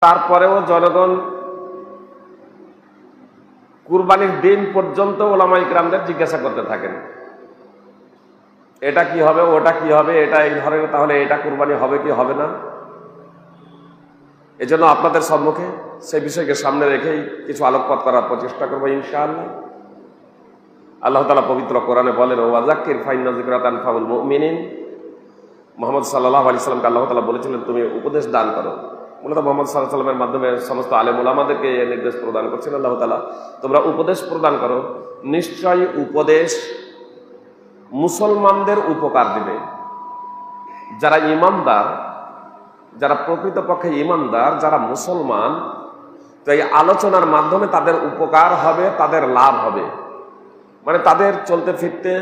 তারপরেও জনগণ কুরবানির দিন পর্যন্ত ওলামায়ে কিরামদের জিজ্ঞাসা করতে থাকেন, এটা কি হবে, ওটা কি হবে, এটা এই ধরনের, তাহলে এটা কুরবানি হবে কি হবে না। এজন্য আপনাদের সম্মুখে সেই বিষয়কে সামনে রেখেই কিছু আলোকপাত করার প্রচেষ্টা করবো ইনশাআল্লাহ। আল্লাহ তাআলা পবিত্র কোরআনে বলেন, ওয়াযাক্কির ফাইন্না যিকরা তানফাউল মুমিনিন। মুহাম্মদ সাল্লাল্লাহু আলাইহি সাল্লামকে আল্লাহ তাআলা বলেছিলেন, তুমি উপদেশ দান করো। মূলত মুহাম্মদ সাল্লাল্লাহু আলাইহি সাল্লামের মাধ্যমে সমস্ত আলেম ওলামাদেরকে এই নির্দেশ প্রদান করছেন আল্লাহ তাআলা, তোমরা উপদেশ প্রদান করো, নিশ্চয়ই উপদেশ মুসলমানদের উপকার দিবে। যারা ইমানদার, যারা প্রকৃতপক্ষে ইমানদার, যারা মুসলমান, তো এই আলোচনার মাধ্যমে তাদের উপকার হবে, তাদের লাভ হবে। মানে তাদের চলতে ফিরতে,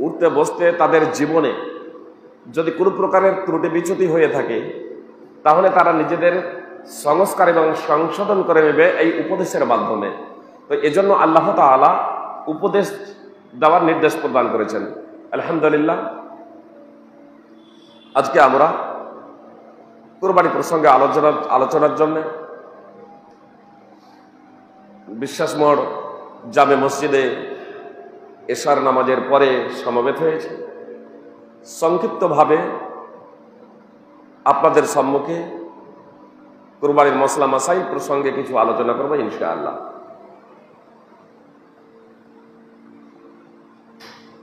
উঠতে বসতে, তাদের জীবনে যদি কোনো প্রকারের ত্রুটি বিচ্যুতি হয়ে থাকে, তাহলে তারা নিজেদের সংস্কার এবং সংশোধন করে নেবে এই উপদেশের মাধ্যমে। তো এজন্য আল্লাহ তাআলা উপদেশ দেওয়ার নির্দেশ প্রদান করেছেন। আলহামদুলিল্লাহ, আজকে আমরা কুরবানি প্রসঙ্গে আলোচনার জন্য বিশ্বাস মোড় জামে মসজিদে এশার নামাজের পরে সমবেত হয়েছে। সংক্ষিপ্তভাবে আপনাদের সম্মুখে কুরবানির মসলা মাসাইল প্রসঙ্গে কিছু আলোচনা করবো ইনশাআল্লাহ।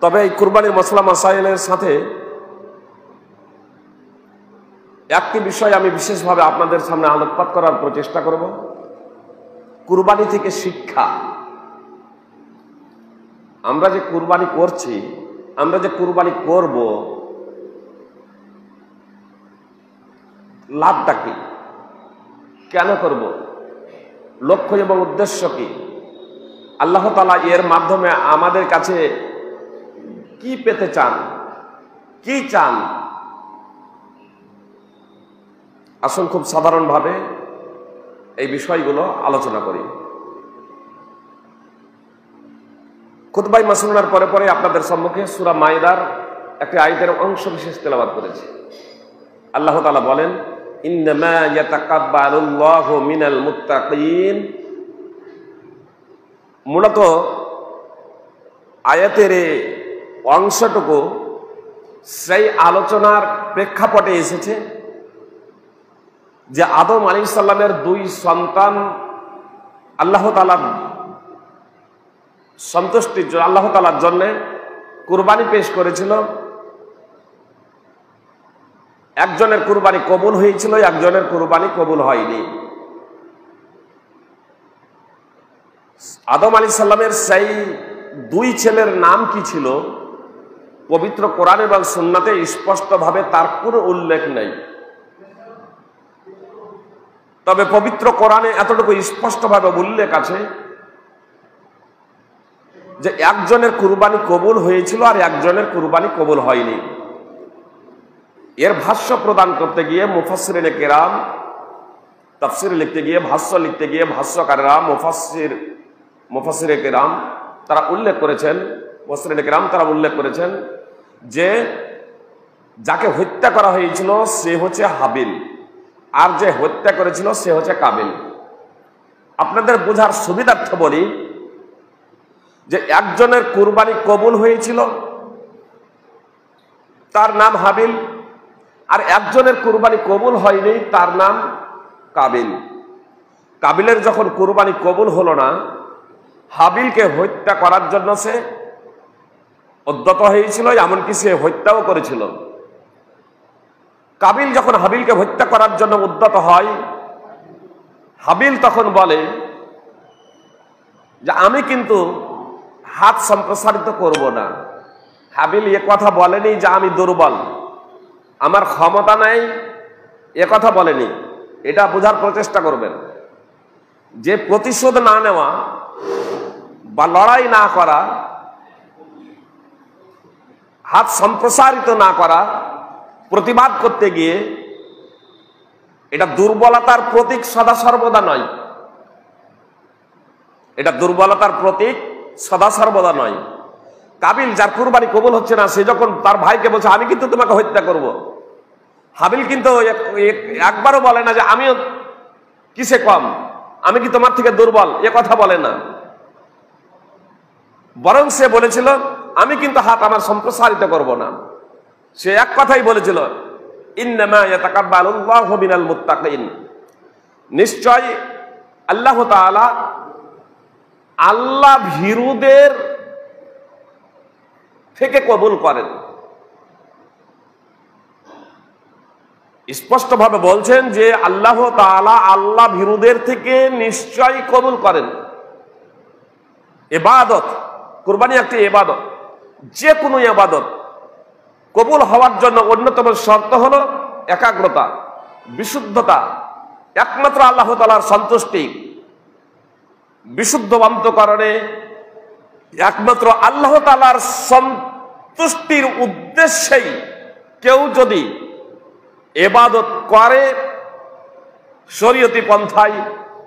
তবে এই কুরবানির মসলা মাসাইলের সাথে একটি বিষয় আমি বিশেষভাবে আপনাদের সামনে আলোকপাত করার প্রচেষ্টা করব, কুরবানি থেকে শিক্ষা। আমরা যে কুরবানি করছি, আমরা যে কুরবানি করব, লাভটা কি, কেন করব, লক্ষ্য এবং উদ্দেশ্য কি, আল্লাহ তাআলা এর মাধ্যমে আমাদের কাছে কি পেতে চান, কি চান। আসুন খুব সাধারণভাবে এই বিষয়গুলো আলোচনা করি। খুতবায়ে মাসনুনার পরে পরে আপনাদের সম্মুখে সূরা মাইদার একটি আয়াতের অংশ বিশেষ তেলাওয়াত করেছি। আল্লাহ তাআলা বলেন, ইন্নামা ইয়াতাকাব্বালুল্লাহু মিনাল মুত্তাকিন। মূলত আয়াতের এই অংশটুকু সেই আলোচনার প্রেক্ষাপটে এসেছে যে আদম আলাইহিস সালামের দুই সন্তান আল্লাহ তাআলার সন্তুষ্টির জন্য, আল্লাহ তাআলার জন্য কুরবানি পেশ করেছিল। একজনের কুরবানি কবুল হয়েছিল, একজনের কুরবানি কবুল হয়নি। আদম আলাইহিস সালামের সেই দুই ছেলের নাম কি ছিল, পবিত্র কোরআন এবং সুন্নাতে স্পষ্টভাবে তার কোনো উল্লেখ নেই। তবে পবিত্র কোরআনে এতটুকু স্পষ্টভাবে উল্লেখ আছে যে একজনের কুরবানি কবুল হয়েছিল আর একজনের কুরবানি কবুল হয়নি। এর ভাষ্য প্রদান করতে গিয়ে মুফাসসিরিনে কেরাম, তাফসীর লিখতে গিয়ে, ভাষ্য লিখতে গিয়ে ভাষ্যকাররা, মুফাসসিরে কেরাম তারা উল্লেখ করেছেন, মুফাসসিরিনে কেরাম তারা উল্লেখ করেছেন যে যাকে হত্যা করা হয়েছিল সে হচ্ছে হাবিল, আর যে হত্যা করেছিল সে হচ্ছে কাবিল। আপনাদের বোঝার সুবিধার্থে বলি যে একজনের কুরবানি কবুল হয়েছিল, তার নাম হাবিল, আর একজনের কুরবানি কবুল হয়নি, তার নাম কাবিল। কাবিলের যখন কুরবানি কবুল হলো না, হাবিলকে হত্যা করার জন্য সে উদ্যত হয়েছিল, এমনকি সে হত্যাও করেছিল। কাবিল যখন হাবিলকে হত্যা করার জন্য উদ্যত হয়, হাবিল তখন বলে যে আমি কিন্তু হাত সম্প্রসারিত করব না। হাবিল এ কথা বলেনি যে আমি দুর্বল, আমার ক্ষমতা নাই, এ কথা বলেনি। এটা বোঝার প্রচেষ্টা করবেন যে প্রতিশোধ না নেওয়া বা লড়াই না করা, হাত সম্প্রসারিত না করা, প্রতিবাদ করতে গিয়ে, এটা দুর্বলতার প্রতীক সদা সর্বদা নয়। এটা দুর্বলতার প্রতীক সদা সর্বদা নয়। কাবিল যার কুরবানি কবুল হচ্ছে না, সে যখন তার ভাইকে বলছে আমি কিন্তু তোমাকে হত্যা করব, হাবিল কিন্তু একবারও বলে না যে আমিও কিসে কম, আমি কি তোমার থেকে দুর্বল, এ কথা বলে না। বরং সে বলেছিল আমি কিন্তু হাত আমার সম্প্রসারিত করব না। সে এক কথাই বলেছিল ইন্নামা ইয়াতাকাব্বালুল্লাহু মিনাল মুত্তাকিন, নিশ্চয় আল্লাহ তাআলা আল্লাহ ভীরুদের থেকে কবুল করেন। স্পষ্টভাবে বলছেন যে আল্লাহ তাআলা আল্লাহ ভীরুদের থেকে নিশ্চয় কবুল করেন। ইবাদত, কুরবানি একটি ইবাদত। যে কোনো ইবাদত কবুল হওয়ার জন্য অন্যতম শর্ত হলো একাগ্রতা, বিশুদ্ধতা, একমাত্র আল্লাহ তাআলার সন্তুষ্টি। বিশুদ্ধ অন্তঃকরণে একমাত্র আল্লাহ তাআলার সন্তুষ্টির উদ্দেশ্যেই কেউ যদি ইবাদত করে শরীয়তি পন্থায়,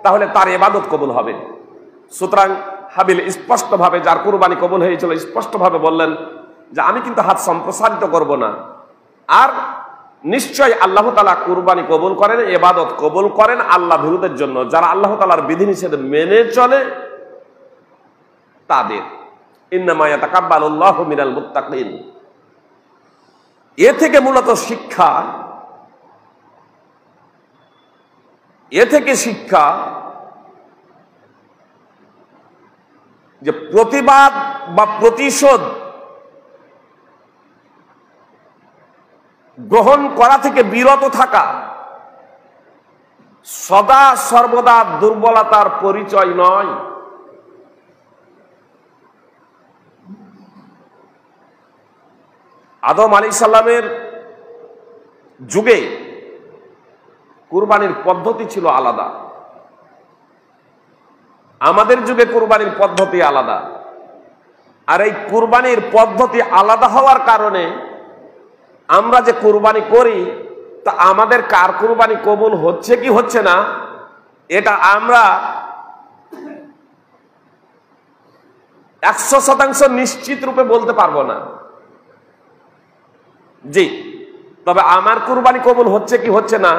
তাহলে তার ইবাদত কবুল হবে। সুতরাং হাবিল স্পষ্টভাবে, যার কুরবানি কবুল হয়েছিল, স্পষ্টভাবে বললেন যে আমি কিন্তু হাত সম্প্রসারিত করব না। আর নিশ্চয় আল্লাহ তাআলা কুরবানি কবুল করেন, ইবাদত কবুল করেন আল্লাহ ভীরুদের জন্য, যারা আল্লাহ তাআলার বিধিনিষেধ মেনে চলে তাদের। ইন্নামা ইয়াতাকাব্বালুল্লাহু মিনাল মুত্তাকিন। এ থেকে মূলত শিক্ষা, শিক্ষা যে প্রতিবাদ বা প্রতিশোধ গ্রহণ করা থেকে বিরত থাকা সদা সর্বদা দুর্বলতার পরিচয় নয়। আদম আলাইহিস সালামের যুগে কুরবানির পদ্ধতি ছিল আলাদা, আমাদের যুগে কুরবানির পদ্ধতি আলাদা। আর এই কুরবানির পদ্ধতি আলাদা হওয়ার কারণে আমরা যে কুরবানি করি তা আমাদের কার কুরবানি কবুল হচ্ছে কি হচ্ছে না, এটা আমরা 100% নিশ্চিত রূপে বলতে পারবো না। জি, তবে আমার কুরবানি কবুল হচ্ছে কি হচ্ছে না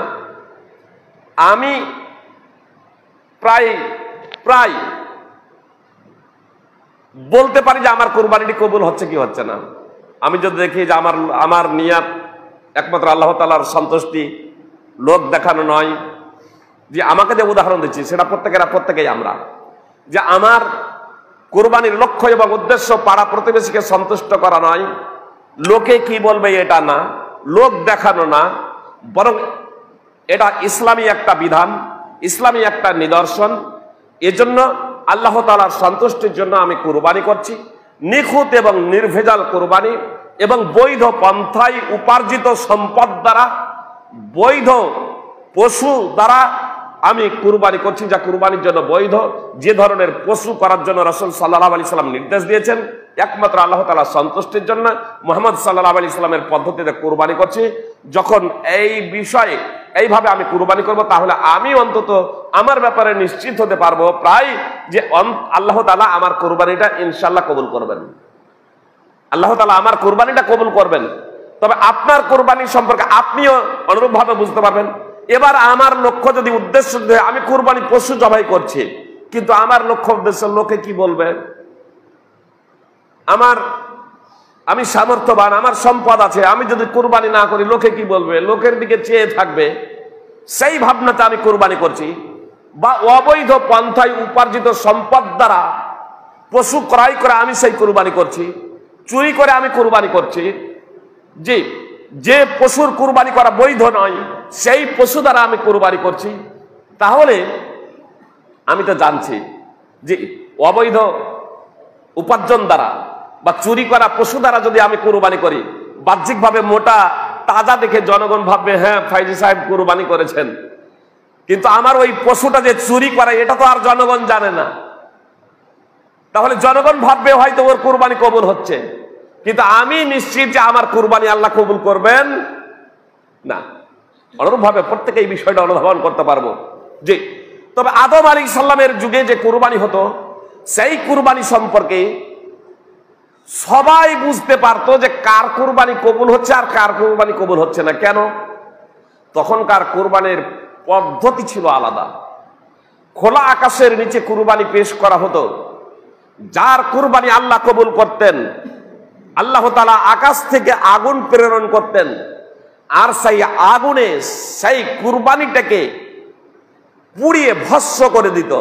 আমি প্রায় বলতে পারি যে আমার কুরবানিটি কবুল হচ্ছে কি হচ্ছে না। আমি যদি দেখি যে আমার নিয়াত একমাত্র আল্লাহ তাআলার সন্তুষ্টি, লোক দেখানো নয়। যে আমাকে যে উদাহরণ দিচ্ছি সেটা প্রত্যেকেই আমরা, যে আমার কুরবানির লক্ষ্য এবং উদ্দেশ্য পাড়া প্রতিবেশীকে সন্তুষ্ট করা নয়, লোকে কি বলবে এটা না, লোক দেখানো না, বরং এটা ইসলামী একটা বিধান, ইসলামী একটা নিদর্শন। এজন্য আল্লাহ তাআলার সন্তুষ্টির জন্য আমি কুরবানি করছি, নিখুঁত এবং নির্ভেজাল কুরবানি, এবং বৈধ পন্থায় উপার্জিত সম্পদ দ্বারা, বৈধ পশু দ্বারা আমি কুরবানি করছি, যা কুরবানির জন্য বৈধ। যে ধরনের পশু করার জন্য রাসূল সাল্লাল্লাহু আলাইহি সাল্লাম নির্দেশ দিয়েছেন একমাত্র আল্লাহ তাআলার সন্তুষ্টির জন্য, মুহাম্মদ সাল্লাল্লাহু আলাইহি সাল্লামের পদ্ধতিতে কুরবানি করছি। যখন এই বিষয়ে এইভাবে আমি কুরবানি করব, তাহলে আমি অন্তত আমার ব্যাপারে নিশ্চিত হতে পারবো প্রায় যে আল্লাহ তাআলা আমার কুরবানিটা ইনশাআল্লাহ কবুল করবেন। আল্লাহ তাআলা আমার কুরবানিটা কবুল করবেন। তবে আপনার কুরবানি সম্পর্কে আপনিও অনুরূপভাবে বুঝতে পারবেন। এবার আমার লক্ষ্য যদি উদ্দেশ্য আমি কুরবানি পশু জবাই করছি, কিন্তু আমার লক্ষ্য উদ্দেশ্য লোকে কি বলবে, আমি সামর্থ্যবান, আমার সম্পদ আছে, আমি যদি কুরবানি না করি লোকে কি বলবে, লোকের দিকে চেয়ে থাকবে, সেই ভাবনাতে আমি কুরবানি করছি। বা অবৈধ পন্থায় উপার্জিত সম্পদ দ্বারা পশু ক্রয় করে আমি সেই কুরবানি করছি, চুরি করে আমি কুরবানি করছি। যে পশুর কুরবানি করা বৈধ নয় সেই পশু দ্বারা আমি কুরবানি করছি, তাহলে আমি তো জানছি যে অবৈধ উপার্জন দ্বারা বা চুরি করা পশু দ্বারা যদি আমি কুরবানি করি, বাহ্যিকভাবে মোটা তাজা দেখে জনগণ ভাববে হ্যাঁ ফাইজি সাহেব কুরবানি করেছেন, কিন্তু আমার ওই পশুটা যে চুরি করে এটা তো আর জনগণ জানে না। তাহলে জনগণ ভাববে হয়তো ওর কুরবানি কবুল হচ্ছে, কিন্তু আমি নিশ্চিত যে আমার কুরবানি আল্লাহ কবুল করবেন না। অনুরূপভাবে প্রত্যেকে এই বিষয়টা অনুধাবন করতে পারবো। জি, তবে আদম আলাইহিস সালামের যুগে যে কুরবানি হতো সেই কুরবানি সম্পর্কে সবাই বুঝতে পারতো যে কার কুরবানি কবুল হচ্ছে আর কার কুরবানি কবুল হচ্ছে না। কেন? তখনকার কুরবানির পদ্ধতি ছিল আলাদা, খোলা আকাশের নিচে কুরবানি পেশ করা হতো। যার কুরবানি আল্লাহ কবুল করতেন, আল্লাহ তাআলা আকাশ থেকে আগুন প্রেরণ করতেন, আর সেই আগুনে সেই কুরবানিটাকে পুড়িয়ে ভস্ম করে দিত।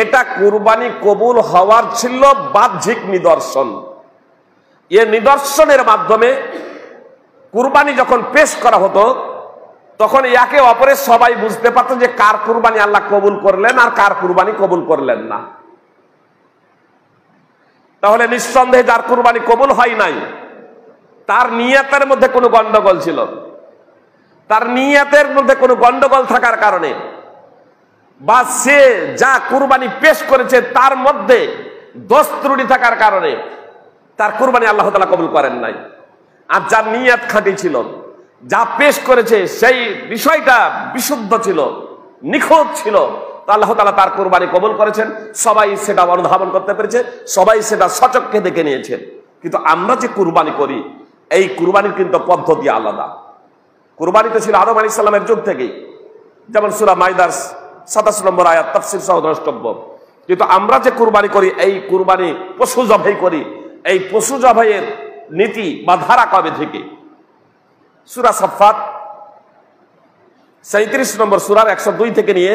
এটা কুরবানি কবুল হওয়ার ছিল বাহ্যিক নিদর্শন। এ নিদর্শনের মাধ্যমে কুরবানি যখন পেশ করা হতো, তখন একে অপরের সবাই বুঝতে পারত যে কার কুরবানি আল্লাহ কবুল করলেন আর কার কুরবানি কবুল করলেন না। তাহলে নিঃসন্দেহে যার কুরবানি কবুল হয় নাই, তার নিয়তের মধ্যে কোনো গন্ডগোল ছিল। তার নিয়তের মধ্যে কোনো গন্ডগোল থাকার কারণে, বা সে যা কুরবানি পেশ করেছে তার মধ্যে দোষ ত্রুটি থাকার কারণে তার কুরবানি আল্লাহ তাআলা কবুল করেন নাই। আর যার নিয়ত খাঁটি ছিল, যা পেশ করেছে সেই বিষয়টা বিশুদ্ধ ছিল, নিখুঁত ছিল, তো আল্লাহ তাআলা তার কুরবানি কবুল করেছেন। সবাই সেটা অনুধাবন করতে পেরেছে, সবাই সেটা সচক্ষে দেখে নিয়েছেন। কিন্তু আমরা যে কুরবানি করি, এই কুরবানির কিন্তু পদ্ধতি আলাদা। কুরবানি তো ছিল আদম আলাইহিস সালামের যুগ থেকেই, যেমন সূরা মাইদার 27 নম্বর আয়াত তাফসীর সহ দ্রষ্টব্য। কিন্তু আমরা যে কুরবানি করি, এই কুরবানি পশু জবাই করি, এই পশু জবাইয়ের নীতি বা ধারা কবে থেকে? সূরা সাফফাত 37 নম্বর সূরার 102 থেকে নিয়ে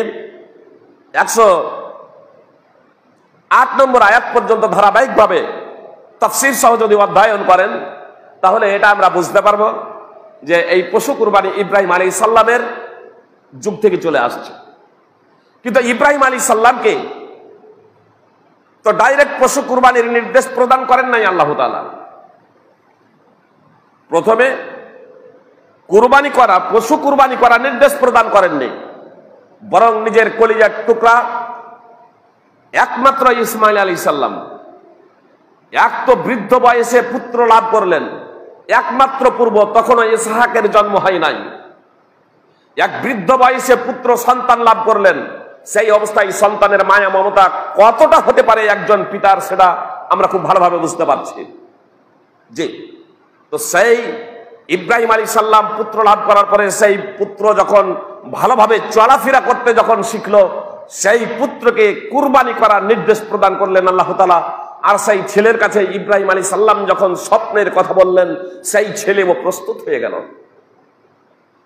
108 নম্বর আয়াত পর্যন্ত ধারাবাহিকভাবে তাফসীর সহ যদি অধ্যয়ন করেন, তাহলে এটা আমরা বুঝতে পারবো যে এই পশু কুরবানি ইব্রাহিম আলাইহিস সালামের যুগ থেকে চলে আসছে। কিন্তু ইব্রাহিম আলাইহিস সালামকে তো ডাইরেক্ট পশু কুরবানির নির্দেশ প্রদান করেন নাই আল্লাহ তাআলা। প্রথমে কুরবানি করা, পশু কুরবানি করার নির্দেশ প্রদান করেননি, বরং নিজের কলিজার টুকরা একমাত্র ইসমাইল আলাইহিস সালাম, এক তো বৃদ্ধ বয়সে পুত্র লাভ করলেন, একমাত্র পূর্ব, তখনও ইসহাকের জন্ম হয় নাই। এক বৃদ্ধ বয়সে পুত্র সন্তান লাভ করলেন, সেই অবস্থায় সন্তানের মায়া মমতা কতটা হতে পারে একজন পিতার, সেটা আমরা খুব ভালোভাবে বুঝতে পারছি। জি, তো সেই ইব্রাহিম আলাইহিস সালাম পুত্র লাভ করার পরে সেই পুত্র যখন ভালোভাবে চলাফেরা করতে যখন শিখলো, সেই পুত্রকে কুরবানি করার নির্দেশ প্রদান করলেন আল্লাহ তাআলা। আর সেই ছেলের কাছে ইব্রাহিম আলাইহিস সালাম যখন স্বপ্নের কথা বললেন, সেই ছেলেও প্রস্তুত হয়ে গেল।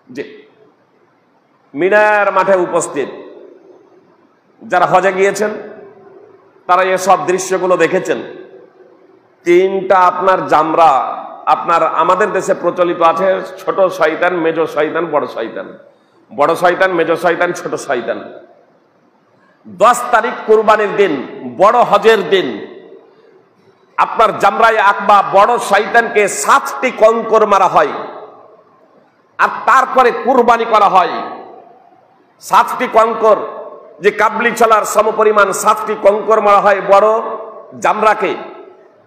জি, মিনার মাঠে উপস্থিত যারা হজে গিয়েছেন তারা এসব দৃশ্যগুলো দেখেছেন। তিনটা আপনার জামরা, আপনার আমাদের দেশে প্রচলিত আছে ছোট শয়তান, মেজ শয়তান, বড় শয়তান। বড় শয়তান, মেজ শয়তান, ছোট শয়তান। 10 তারিখ কুরবানির দিন, বড় হজের দিন, আপনার জামরায়ে আকবা বড় শয়তানকে 7টি কঙ্কর মারা হয়, আর তারপরে কুরবানি করা হয়। 7টি কঙ্কর, যে কাবলি চলার সমপরিমাণ 7টি কঙ্কর মারা হয় বড় জামরাকে।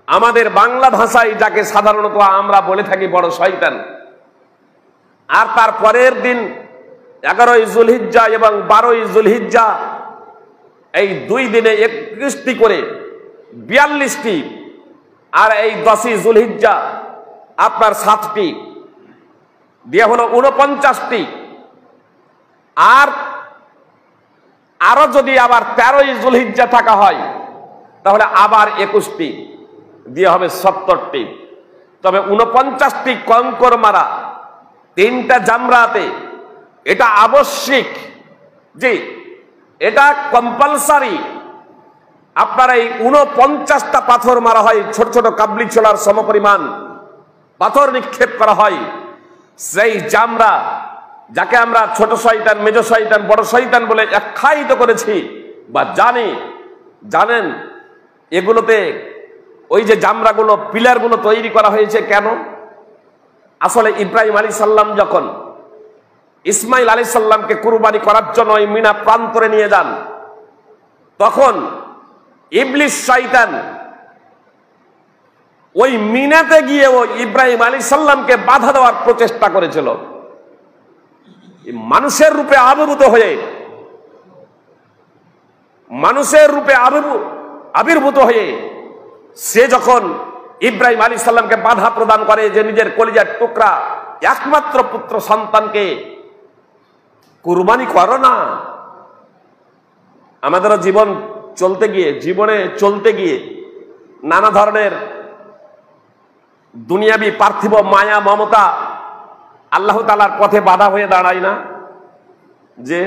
আমাদের বাংলা ভাষায় যাকে সাধারণত আমরা বলে থাকি বড় শয়তান। আর তার পরের দিন 11ই যুলহিজ্জা এবং 12ই যুলহিজ্জা, এই 2 দিনে 21টি করে 42টি, আর এই 10ই যুলহিজ্জা আপনার 7টি দিয়ে হলো 49টি। আর আরো যদি আবার 13ই যুলহিজ্জা থাকা হয়, তাহলে আবার 21টি দিয়ে হবে 70টি। তবে 49টি কঙ্কর মারা 3টা জামরাতে, এটা আবশ্যিক। জি, এটা কম্পালসারি। আপনার এই 49টা পাথর মারা হয়, ছোট ছোট কাবলি ছোলার সমপরিমাণ পাথর নিক্ষেপ করা হয়। সেই জামরা, যাকে আমরা ছোট শয়তান, মেজ শয়তান, বড় শয়তান বলে আখ্যায়িত করেছি বা জানেন, এগুলোতে ওই যে জামরাগুলো, পিলারগুলো তৈরি করা হয়েছে কেন? আসলে ইব্রাহিম আলাইহিস সালাম যখন ইসমাইল আলাইহিস সালামকে কুরবানি করার জন্য ওই মিনা প্রান্তরে নিয়ে যান, তখন ইবলিস শয়তান ওই মিনাতে গিয়ে ও ইব্রাহিম আলাইহিস সালামকে বাধা দেওয়ার প্রচেষ্টা করেছিল। মানুষের রূপে আবির্ভূত হয়ে সে যখন ইব্রাহিম আলাইহিস সালামকে বাধা প্রদান করে যে নিজের কলিজার টুকরা একমাত্র পুত্র সন্তানকে কুরবানি করো না, আমাদেরও জীবনে চলতে গিয়ে নানা ধরনের দুনিয়াবি পার্থিব মায়া মমতা আল্লাহ তাআলার পথে বাধা হয়ে দাঁড়ায় না, যে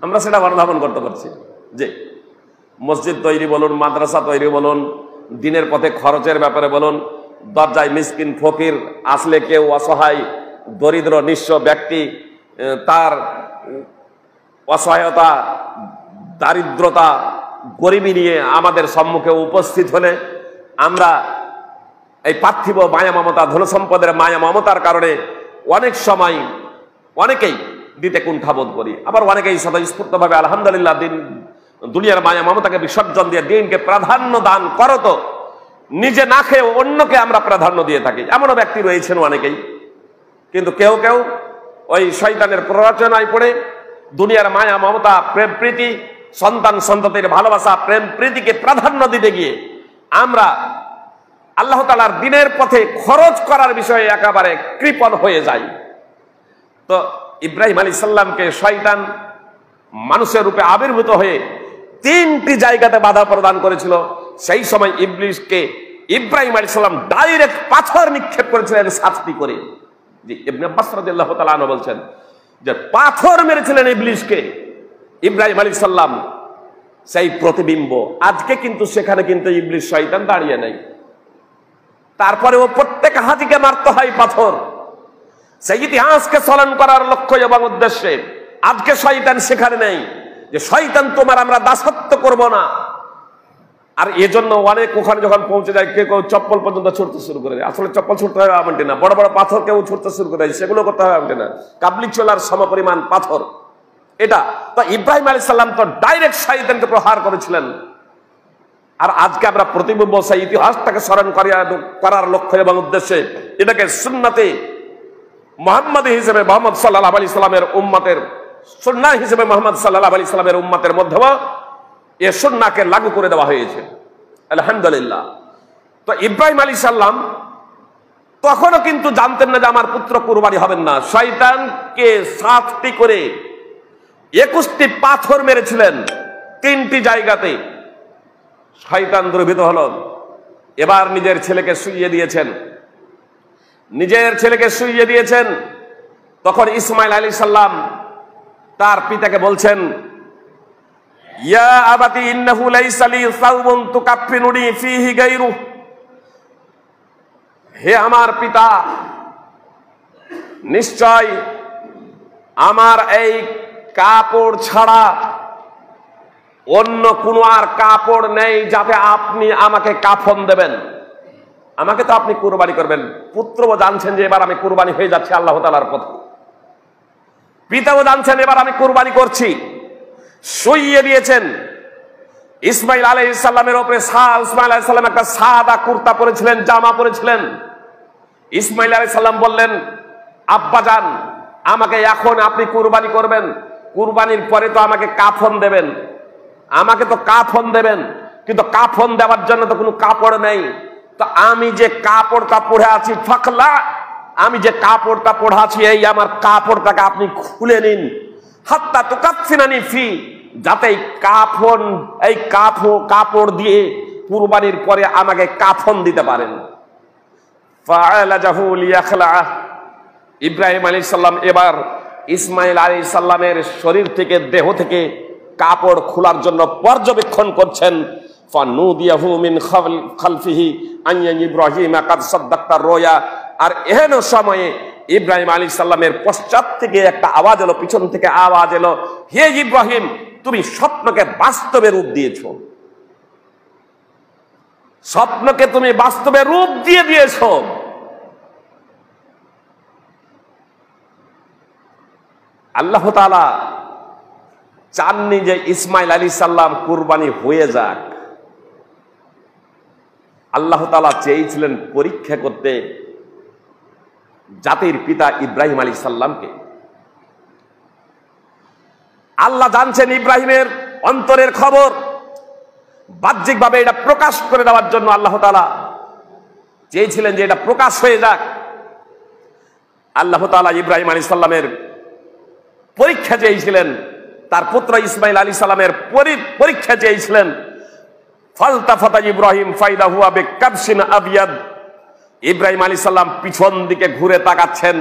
আমরা সেটা অনুধাবন করতে পারছি। যে মসজিদ তৈরি বলুন, মাদ্রাসা তৈরি বলুন, দিনের পথে খরচের ব্যাপারে বলুন, দরজায় মিসকিন ফকির আসলে কেউ অসহায় দরিদ্র নিঃস্ব ব্যক্তি তার অসহায়তা দারিদ্রতা গরিবী নিয়ে আমাদের সম্মুখে উপস্থিত হলে আমরা এই পার্থিব মায়া মমতা ধন সম্পদের মায়া মমতার কারণে অনেক সময় অনেকেই দিতে কুণ্ঠাবোধ করি, আবার অনেকেই স্বতঃস্ফূর্তভাবে আলহামদুলিল্লাহ দুনিয়ার মায়া মমতাকে বিসর্জন দিয়ে দিনকে প্রাধান্য দান করো, তো নিজে না খেয়ে অন্যকে আমরা প্রাধান্য দিয়ে থাকি। এমনও ব্যক্তি রয়েছেন অনেকেই। কিন্তু কেউ কেউ ওই শয়তানের প্ররোচনায় পড়ে দুনিয়ার মায়া মমতা প্রেম প্রীতি সন্তান সন্ততির ভালোবাসা প্রেম প্রীতিকে প্রাধান্য দিতে গিয়ে আমরা আল্লাহ তাআলার দ্বীনের পথে খরচ করার বিষয়ে একেবারে কৃপণ হয়ে যাই। তো ইব্রাহিম আলাইহিস সালামকে শয়তান মানুষের রূপে আবির্ভূত হয়ে 3টি জায়গাতে বাধা প্রদান করেছিল। সেই সময় ইবলিসকে ইব্রাহিম আলাইহিস সালাম ডাইরেক্ট পাথর নিক্ষেপ করেছিলেন 7টি করে। জি, ইবনে আব্বাস রাদিয়াল্লাহু তাআলা আনহু বলছেন যে পাথর মেরেছিলেন ইবলিসকে ইব্রাহিম আলাইহিস সালাম, সেই প্রতিবিম্ব। আজকে কিন্তু সেখানে কিন্তু ইবলিস শয়তান দাঁড়িয়ে নেই, তারপরেও প্রত্যেক হাজিকে মারতে হয় পাথর। সেই ইতিহাসকে স্মরণ করার লক্ষ্য এবং উদ্দেশ্যে আজকে শয়তান সেখানে নেই যে শয়তান তোমার আমরা দাসত্ব করব না। আর এজন্য অনেক ওখানে যখন পৌঁছে যায় কেউ চপ্পল পর্যন্ত ছুটতে শুরু করে দেয়। আসলে চপ্পল ছুটতে হবে এমনটি না, বড় বড় পাথর কেউ ছুটতে শুরু করে দেয়, সেগুলো করতে হবে এমনটি না, কাবলি চলার সমপরিমাণ পাথর এটা। তো ইব্রাহিম আলাইহিস সালাম তো ডাইরেক্ট শয়তানকে প্রহার করেছিলেন। আর আজকে আমরা প্রতিবিম্ব সেই ইতিহাসটাকে স্মরণ করার লক্ষ্য এবং উদ্দেশ্যে এটাকে সুন্নতে মুহাম্মাদী হিসেবে মুহাম্মদ সাল্লাল্লাহু আলাইহি সাল্লামের উম্মতের সুন্নাহ হিসেবে মুহাম্মদ সাল্লাল্লাহু আলাইহি সাল্লামের উম্মতের মধ্যেও এই সুন্নাহকে লাগু করে দেওয়া হয়েছে, আলহামদুলিল্লাহ। তো ইব্রাহিম আলাইহিস সালাম তখনও কিন্তু জানতেন না যে আমার পুত্র কুরবানি হবেন না। শয়তানকে 7টি করে 21টি পাথর মেরেছিলেন 3টি জায়গাতে। শয়তান দুর্বৃত্ত হলো, এবার নিজের ছেলেকে শুইয়ে দিয়েছেন। তখন ইসমাইল আলাইহিস সালাম তার পিতাকে বলছেন, ইয়া আবাতি ইন্নাহু লাইসা লি সাওবুন তুকাফফিনুনি ফীহি গায়রু, হে আমার পিতা, নিশ্চয় আমার এই কাপড় ছাড়া অন্য কোনো আর কাপড় নেই যাতে আপনি আমাকে কাফন দেবেন। আমাকে তো আপনি কুরবানি করবেন। পুত্রও জানছেন যে এবার আমি কুরবানি হয়ে যাচ্ছি আল্লাহ তাআলার পথে, পিতাও জানছেন এবার আমি কুরবানি করছি। শুইয়ে দিয়েছেন। ইসমাইল আলাইহিস সালামের উপরে ইসমাইল আলাইহিস সালাম একটা সাদা কুর্তা পরেছিলেন, জামা পরেছিলেন। ইসমাইল আলাইহিস সালাম বললেন, আব্বাজান আমাকে এখন আপনি কুরবানি করবেন, কুরবানির পরে তো আমাকে কাফন দেবেন, কিন্তু কাফন দেওয়ার জন্য তো কোনো কাপড় নেই। তো আমি যে কাপড়টা পরে আছি ফাকলা, আমি যে কাপড়টা পরে আছি এই আমার কাপড়টাকে আপনি খুলে নিন, হাত্তা তুকাফফিনানি ফি, যাতে এই কাপড় দিয়ে কুরবানির পরে আমাকে কাফন দিতে পারেন। ফাআলাজাহু লিয়াখলা, ইব্রাহিম আলাইহিস সালাম এবার ইসমাইল আলাইহিস সালামের শরীর থেকে দেহ থেকে কাপড় খোলার জন্য পর্যবেক্ষণ করছেন। ফানুদিয়াহু মিন খালফিহি আইয়া ইব্রাহিম কাদ সাদ্দাক্তা রোয়া, আর এহেন সময়ে ইব্রাহিম আলাইহিস সালামের পশ্চাৎ থেকে একটা আওয়াজ এলো, পিছন থেকে আওয়াজ এলো, হে ইব্রাহিম তুমি স্বপ্নকে বাস্তবে রূপ দিয়েছো, স্বপ্নকে তুমি বাস্তবে রূপ দিয়েছো। আল্লাহ তাআলা চাননি যে ইসমাইল আলাইহিস সালাম কুরবানি হয়ে যাক। আল্লাহ তাআলা চেয়েছিলেন পরীক্ষা করতে জাতির পিতা ইব্রাহিম আলাইহিস সালামকে। আল্লাহ জানছেন ইব্রাহিমের অন্তরের খবর, বাহ্যিকভাবে এটা প্রকাশ করে দেওয়ার জন্য আল্লাহ তাআলা চেয়েছিলেন যে এটা প্রকাশ হয়ে যাক। আল্লাহ তাআলা ইব্রাহিম আলাইহিস সালামের পরীক্ষা চেয়েছিলেন, তার পুত্র ইসমাইল আলাইহিস সালামের পরীক্ষা চেয়েছিলেন। ফালতাফাতা ইব্রাহিম ফাইদা হুয়া বিকাবশিন আবিয়াদ, ইব্রাহিম আলাইহিস সালাম পিছন দিকে ঘুরে তাকাচ্ছেন,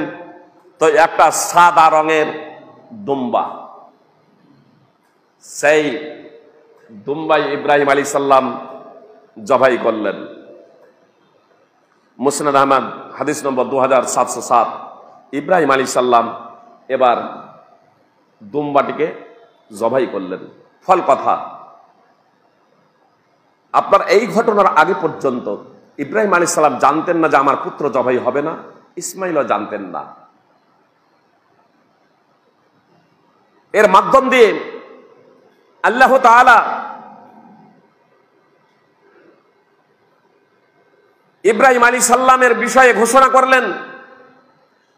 তো একটা সাদা রঙের দুম্বা। সেই দুম্বাই ইব্রাহিম আলাইহিস সালাম জবাই করলেন। মুসনাদ আহমদ হাদিস নম্বর 2707। ইব্রাহিম আলাইহিস সালাম এবার দুম্বাটিকে জবাই করলেন। ফল কথা, আপনার এই ঘটনার আগে পর্যন্ত ইব্রাহিম আলাইহিস সালাম জানতেন না যে আমার পুত্র জবাই হবে না, ইসমাইলও জানতেন না। এর মাধ্যম দিয়ে আল্লাহ তাআলা ইব্রাহিম আলাইহিস সালামের বিষয়ে ঘোষণা করলেন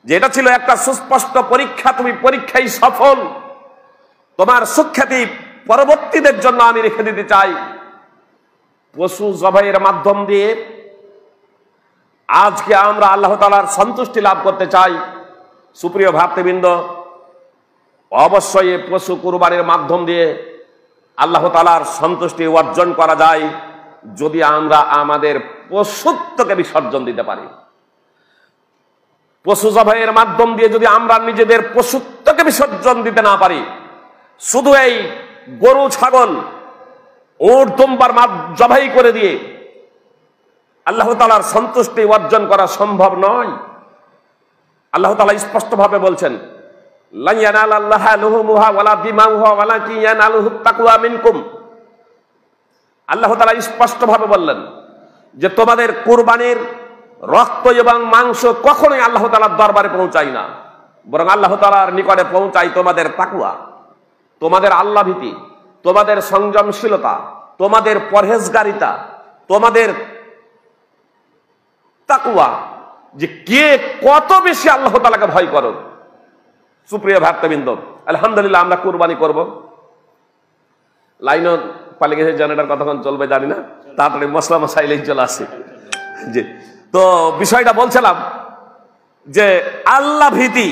যে এটা ছিল একটা সুস্পষ্ট পরীক্ষা, তুমি পরীক্ষায় সফল, তোমার সুখ্যাতি পরবর্তীদের জন্য আমি রেখে দিতে চাই। পশু জবাইয়ের মাধ্যম দিয়ে আজকে আমরা আল্লাহ তাআলার সন্তুষ্টি লাভ করতে চাই। সুপ্রিয় ভ্রাতৃবৃন্দ, অবশ্যই এই পশু কুরবানির মাধ্যম দিয়ে আল্লাহ তাআলার সন্তুষ্টি অর্জন করা যায় যদি আমরা আমাদের পশুত্বকে বিসর্জন দিতে পারি। পশু জবাইয়ের মাধ্যম দিয়ে যদি আমরা নিজেদের পশুত্বকে বিসর্জন দিতে না পারি, শুধু এই গরু ছাগল উট দুম্বার জবাই করে দিয়ে আল্লাহ তাআলার সন্তুষ্টি অর্জন করা সম্ভব নয়। আল্লাহ তাআলা স্পষ্টভাবে বলছেন, লা ইয়ানালাল্লাহা লুহুমুহা ওয়ালা দিমাউহা ওয়ালাকিন ইয়ানালুহুত তাকওয়া মিনকুম। আল্লাহ তাআলা স্পষ্টভাবে বললেন যে তোমাদের কুরবানির রক্ত এবং মাংস কখনোই আল্লাহ তাআলার দরবারে পৌঁছায় না, বরং আল্লাহ তাআলার নিকটে পৌঁছায় তোমাদের তাকওয়া, তোমাদের আল্লাহ ভীতি, তোমাদের সংযমশীলতা, তোমাদের পরহেজগারিতা, তোমাদের তাকওয়া, যে কে কত বেশি আল্লাহ তাআলাকে ভয় করো। সুপ্রিয় ভ্রাতৃবৃন্দ, আলহামদুলিল্লাহ আমরা কুরবানি করব। লাইনও পালিয়ে গেছে, জেনারেটর কতক্ষণ চলবে জানি না, তাড়াতাড়ি মশলা মশাইলেই চলে আসে। জি, তো বিষয়টা বলছিলাম যে আল্লাহ ভীতি।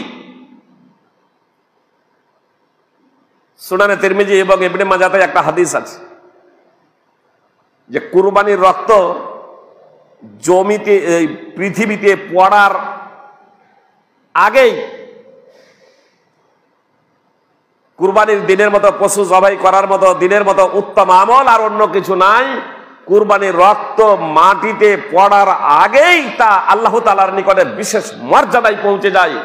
সুনানে তিরমিজি এবং ইবনে মাজাতে একটা হাদিস আছে যে কুরবানির রক্ত জমিতে, পৃথিবীতে পড়ার আগেই কুরবানির দিনের মতো, পশু জবাই করার মতো দিনের মতো উত্তম আমল আর অন্য কিছু নাই। কুরবানির রক্ত মাটিতে পড়ার আগেই তা আল্লাহ তাআলার নিকটে বিশেষ মর্যাদায় পৌঁছে যায়।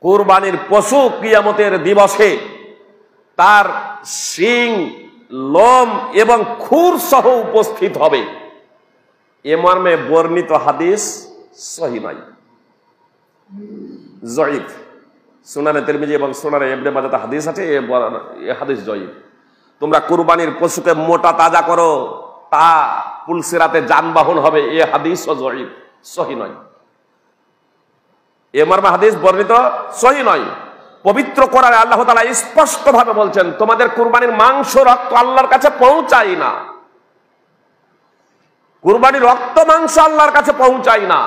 কুরবানির পশু কিয়ামতের দিবসে তার শিং, লোম এবং খুর সহ উপস্থিত হবে। এ মর্মে বর্ণিত হাদিস সহিহ নয়, জয়ীফ। সুনানে তিরমিজি এবং সুনানে ইবনে মাজাতে হাদিস আছে, এ হাদিস জয়ীফ। তোমরা কুরবানির পশুকে মোটা তাজা করো, তা পুলসিরাতে যানবাহন হবে, এ হাদিস ও জয়ীফ, সহিহ নয়। এ মর্মে হাদিস বর্ণিত সহিহ নয়। পবিত্র কোরআনে আল্লাহ তাআলা স্পষ্টভাবে বলছেন তোমাদের কুরবানির মাংস রক্ত আল্লাহর কাছে পৌঁছায় না। কুরবানির রক্ত মাংস আল্লাহর কাছে পৌঁছায় না।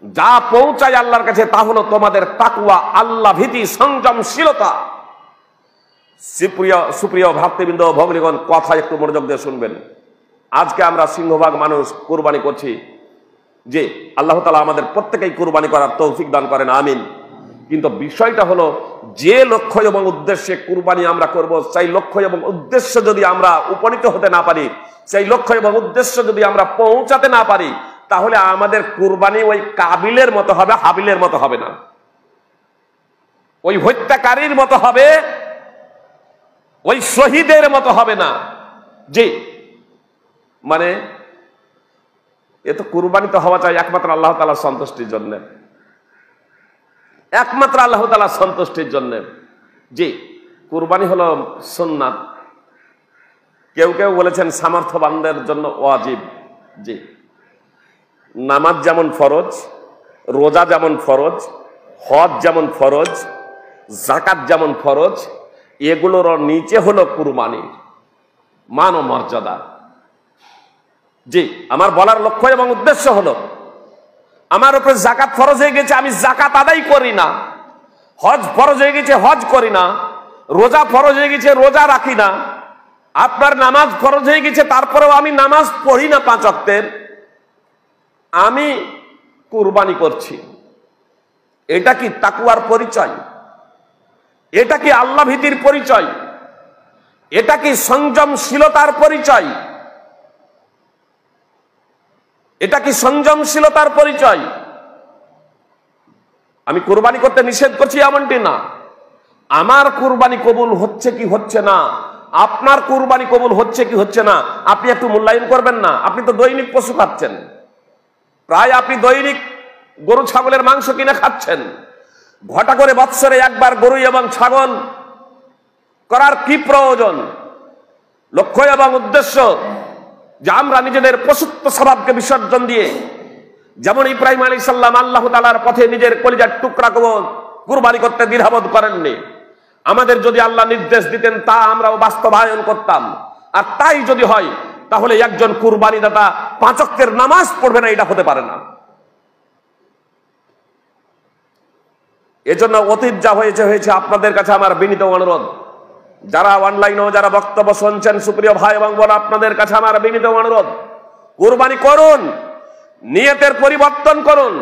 যা পৌঁছায় আল্লাহর কাছে তা হলো তোমাদের তাকওয়া, আল্লাহ ভীতি, সংযমশীলতা। সুপ্রিয় ভ্রাতৃবৃন্দ, ভগ্নীগণ, কথা একটু মনোযোগ দিয়ে শুনবেন। আজকে আমরা সিংহভাগ মানুষ কুরবানি করছি, যে আল্লাহ তাআলা আমাদের প্রত্যেকেই কুরবানি করার তৌফিক দান করেন, আমিন। কিন্তু বিষয়টা হলো যে লক্ষ্য এবং উদ্দেশ্যে কুরবানি আমরা করব, সেই লক্ষ্য এবং উদ্দেশ্য যদি আমরা উপনীত হতে না পারি, সেই লক্ষ্য এবং উদ্দেশ্য যদি আমরা পৌঁছাতে না পারি, তাহলে আমাদের কুরবানি ওই কাবিলের মতো হবে, হাবিলের মতো হবে না, ওই হত্যাকারীর মতো হবে, ওই শহীদের মতো হবে না। জি, মানে এ তো কুরবানি তো হওয়া চাই একমাত্র আল্লাহ তাআলার সন্তুষ্টির জন্য, একমাত্র আল্লাহ তাআলার সন্তুষ্টির জন্য। জি, কুরবানি হলো সুন্নাত। কেউ কেউ বলেছেন সামর্থ্যবানদের জন্য ওয়াজিব। জি, নামাজ যেমন ফরজ, রোজা যেমন ফরজ, হজ যেমন ফরজ, যাকাত যেমন ফরজ, এগুলোর নিচে হলো কুরবানির মান ও মর্যাদা। জি, আমার বলার লক্ষ্য এবং উদ্দেশ্য হলো, আমার উপরে যাকাত ফরজ হয়ে গেছে, আমি যাকাত আদায় করি না। হজ ফরজ হয়ে গেছে, হজ করি না। রোজা ফরজ হয়ে গেছে, রোজা রাখি না। আপনার নামাজ ফরজ হয়ে গেছে, তারপরেও আমি নামাজ পড়ি না 5 ওয়াক্তের, আমি কুরবানি করছি। এটা কি তাকওয়ার পরিচয়? এটা কি আল্লাহ ভীতির পরিচয়? এটা কি সংযমশীলতার পরিচয়? এটা কি সংযমশীলতার পরিচয়? আমি কুরবানি করতে নিষেধ করছি এমনটি না। আমার কুরবানি কবুল হচ্ছে কি হচ্ছে না, আপনার কুরবানি কবুল হচ্ছে কি হচ্ছে না, আপনি একটু মূল্যায়ন করবেন না? আপনি তো দৈনিক পশু খাচ্ছেন, প্রায় আপনি দৈনিক গরু ছাগলের মাংস কিনে খাচ্ছেন। ঘটা করে বৎসরে একবার গরু এবং ছাগল করার কি প্রয়োজন? লক্ষ্য এবং উদ্দেশ্য যে আমরা নিজেদের পশুত্ব স্বভাবকে বিসর্জন দিয়ে, যেমন ইব্রাহিম আলাইহিস সালাম আল্লাহ তাআলার পথে নিজের কলিজার টুকরা কুরবানি করতে দ্বিধাবোধ করেননি। আমাদের যদি আল্লাহ নির্দেশ দিতেন তা আমরাও বাস্তবায়ন করতাম। আর তাই যদি হয় তাহলে একজন কুরবানি দাতা 5 ওয়াক্তের নামাজ পড়বে না, এটা হতে পারে না। এজন্য অতীত যা হয়েছে আপনাদের কাছে আমার বিনীত অনুরোধ, যারা অনলাইনেও যারা বক্তব্য শুনছেন, সুপ্রিয় ভাই এবং বোন, আপনাদের কাছে আমার বিনীত অনুরোধ, কুরবানি করুন, নিয়তের পরিবর্তন করুন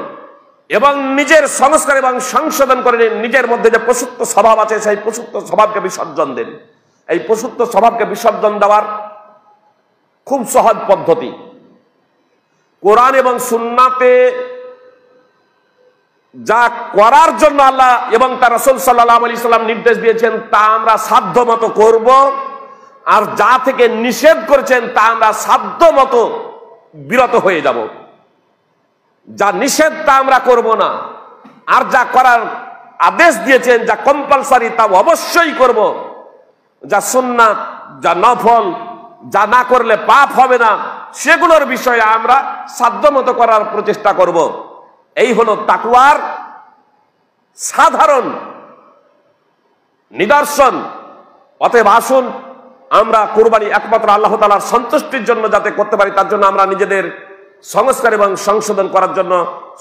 এবং নিজের সংস্কার এবং সংশোধন করে নিন। নিজের মধ্যে যে পশুত্ব স্বভাব আছে সেই পশুত্ব স্বভাবকে বিসর্জন দিন। এই পশুত্ব স্বভাবকে বিসর্জন দেওয়ার খুব সহজ পদ্ধতি, কোরআন এবং সুন্নাতে যা করার জন্য আল্লাহ এবং তার রাসূল সাল্লাল্লাহু আলাইহি সাল্লাম নির্দেশ দিয়েছেন তা আমরা সাধ্য মতো করব, আর যা থেকে নিষেধ করেছেন তা আমরা সাধ্য মতো বিরত হয়ে যাব। যা নিষেধ তা আমরা করব না, আর যা করার আদেশ দিয়েছেন, যা কম্পালসারি তা অবশ্যই করব। যা সুন্নাত, যা নফল, যা না করলে পাপ হবে না, সেগুলোর বিষয়ে আমরা সাধ্যমতো করার প্রচেষ্টা করব। এই হলো তাকওয়ার সাধারণ নিদর্শন। অতএব আসুন আমরা কুরবানি একমাত্র আল্লাহ তাআলার সন্তুষ্টির জন্য যাতে করতে পারি, তার জন্য আমরা নিজেদের সংস্কার এবং সংশোধন করার জন্য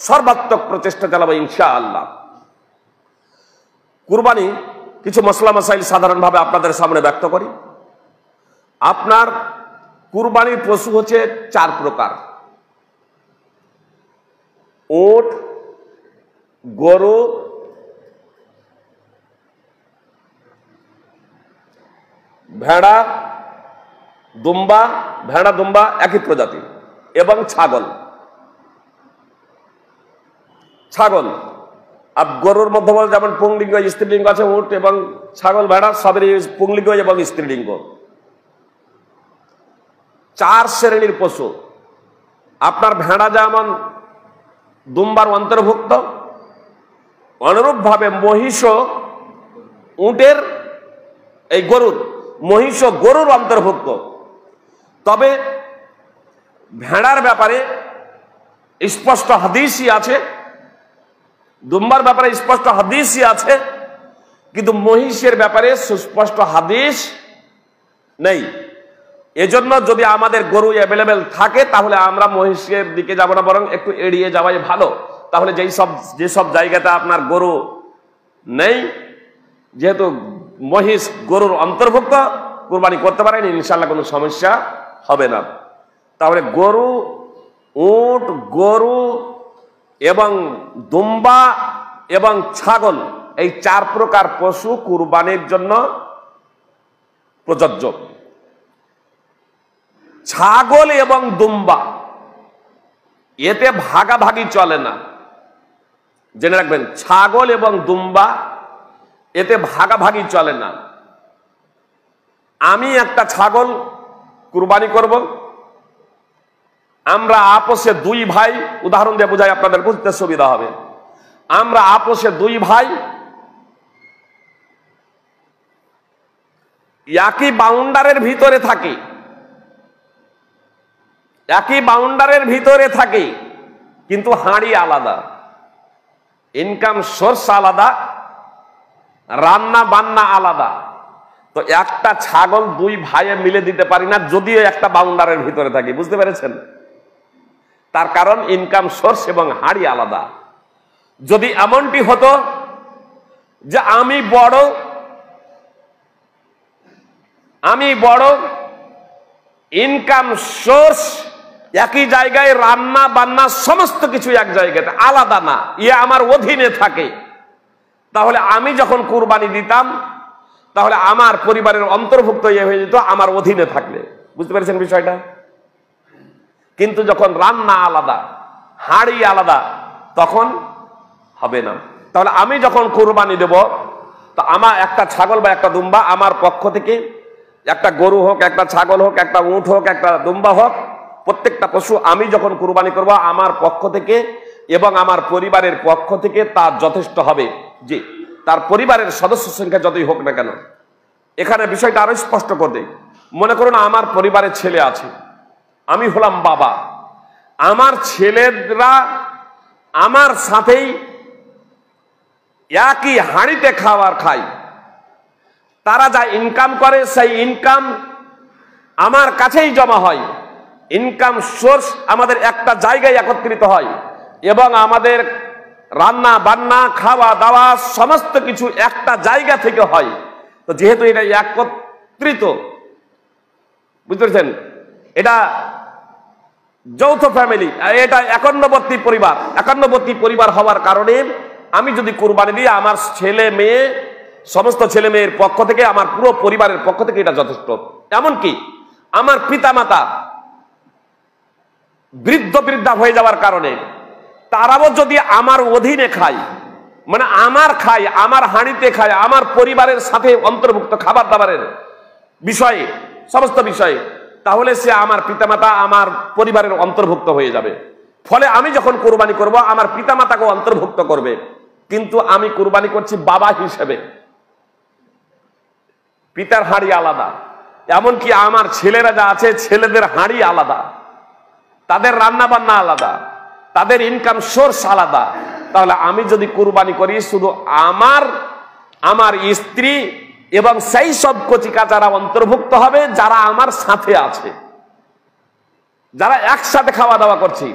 সর্বাত্মক প্রচেষ্টা চালাবো ইনশাআল্লাহ। কুরবানি কিছু মসলা মাসাইল সাধারণভাবে আপনাদের সামনে ব্যক্ত করি। আপনার কুরবানির পশু হচ্ছে 4 প্রকার: উট, গরু, ভেড়া, দুম্বা, ভেড়া দুম্বা একই প্রজাতি, এবং ছাগল। ছাগল আর গরুর মধ্যে যেমন পুংলিঙ্গ স্ত্রীলিঙ্গ আছে, উট এবং ছাগল ভেড়া সবেরই পুংলিঙ্গ এবং স্ত্রীলিঙ্গ। 4 শ্রেণীর পশু। আপনার ভেড়া যেমন দুম্বার অন্তর্ভুক্ত, অনুরূপ ভাবে মহিষ উটের, এই গরুর, মহিষ গরুর অন্তর্ভুক্ত। তবে ভেড়ার ব্যাপারে স্পষ্ট হাদিসই আছে, দুম্বার ব্যাপারে স্পষ্ট হাদিসই আছে, কিন্তু মহিষের ব্যাপারে সুস্পষ্ট হাদিস নেই। এজন্য যদি আমাদের গরু অ্যাভেলেবেল থাকে তাহলে আমরা মহিষের দিকে যাব না, বরং একটু এড়িয়ে যাওয়াই ভালো। তাহলে যেসব জায়গাতে আপনার গরু নেই, যেহেতু মহিষ গরুর অন্তর্ভুক্ত, কুরবানি করতে পারেন, ইনশাআল্লাহ কোনো সমস্যা হবে না। তাহলে গরু, উট, গরু এবং দুম্বা এবং ছাগল, এই 4 প্রকার পশু কুরবানির জন্য প্রযোজ্য। ছাগল এবং দুম্বা এতে ভাগাভাগি চলে না, জেনে রাখবেন। ছাগল এবং দুম্বা এতে ভাগাভাগি চলে না। আমি একটা ছাগল কুরবানি করব, আমরা আপোষে 2 ভাই, উদাহরণ দিয়ে বোঝাই আপনাদের বুঝতে সুবিধা হবে। আমরা আপোষে 2 ভাই একই বাউন্ডারের ভিতরে থাকি, একই বাউন্ডারের ভিতরে থাকি, কিন্তু হাঁড়ি আলাদা, ইনকাম সোর্স আলাদা, রান্না বান্না আলাদা। তো একটা ছাগল 2 ভাইয়ে মিলে দিতে পারি না, যদিও একটা বাউন্ডারের ভিতরে থাকি। বুঝতে পেরেছেন? তার কারণ ইনকাম সোর্স এবং হাঁড়ি আলাদা। যদি এমনটি হতো যে আমি বড় আমি বড় ইনকাম সোর্স, একই জায়গায় রান্না বান্না সমস্ত কিছু এক জায়গাতে, আলাদা না, ইয়ে আমার অধীনে থাকে, তাহলে আমি যখন কুরবানি দিতাম তাহলে আমার পরিবারের অন্তর্ভুক্ত ইয়ে হয়ে যেত আমার অধীনে থাকলে। বুঝতে পেরেছেন বিষয়টা? কিন্তু যখন রান্না আলাদা, হাড়ি আলাদা, তখন হবে না। তাহলে আমি যখন কুরবানি দেব, তো আমার একটা ছাগল বা একটা দুম্বা আমার পক্ষ থেকে, একটা গরু হোক, একটা ছাগল হোক, একটা উট হোক, একটা দুম্বা হোক, প্রত্যেকটা পশু আমি যখন কুরবানি করব আমার পক্ষ থেকে এবং আমার পরিবারের পক্ষ থেকে তার যথেষ্ট হবে। জি, তার পরিবারের সদস্য সংখ্যা যতই হোক না কেন। এখানে বিষয়টা আরো স্পষ্ট করে দেই। মনে করুন আমার পরিবারের ছেলে আছে, আমি হলাম বাবা, আমার ছেলেরা আমার সাথেই একই হাঁড়িতে খাবার খায়, তারা যা ইনকাম করে সেই ইনকাম আমার কাছেই জমা হয়, ইনকাম সোর্স আমাদের একটা জায়গায় একত্রিত হয় এবং আমাদের রান্না বান্না খাওয়া দাওয়া সমস্ত কিছু একটা জায়গা থেকে হয়। তো যেহেতু এটা একত্রিত, বুঝতে পেরেছেন, এটা যৌথ ফ্যামিলি, এটা একান্নবর্তী পরিবার হওয়ার কারণে আমি যদি কুরবানি দিই আমার ছেলে মেয়ে, সমস্ত ছেলে মেয়ের পক্ষ থেকে, আমার পুরো পরিবারের পক্ষ থেকে এটা যথেষ্ট। এমনকি আমার পিতামাতা বৃদ্ধা হয়ে যাওয়ার কারণে তারাও যদি আমার অধীনে খায়, মানে আমার হাঁড়িতে খায়, আমার পরিবারের সাথে অন্তর্ভুক্ত খাবার দাবারের বিষয়ে, সমস্ত বিষয়ে, তাহলে সে আমার পিতামাতা আমার পরিবারের অন্তর্ভুক্ত হয়ে যাবে। ফলে আমি যখন কুরবানি করব আমার পিতামাতাকে অন্তর্ভুক্ত করবে, কিন্তু আমি কুরবানি করছি বাবা হিসেবে, পিতার হাঁড়ি আলাদা। এমনকি আমার ছেলেরা যা আছে ছেলেদের হাঁড়ি আলাদা, তাদের রান্না বান্না আলাদা, তাদের ইনকাম সোর্স আলাদা। তাহলে আমি যদি কুরবানি করি শুধু আমার স্ত্রী এবং সেই সব কচিকা যারা অন্তর্ভুক্ত হবে যারা আমার সাথে আছে, যারা একসাথে খাওয়া দাওয়া করছি,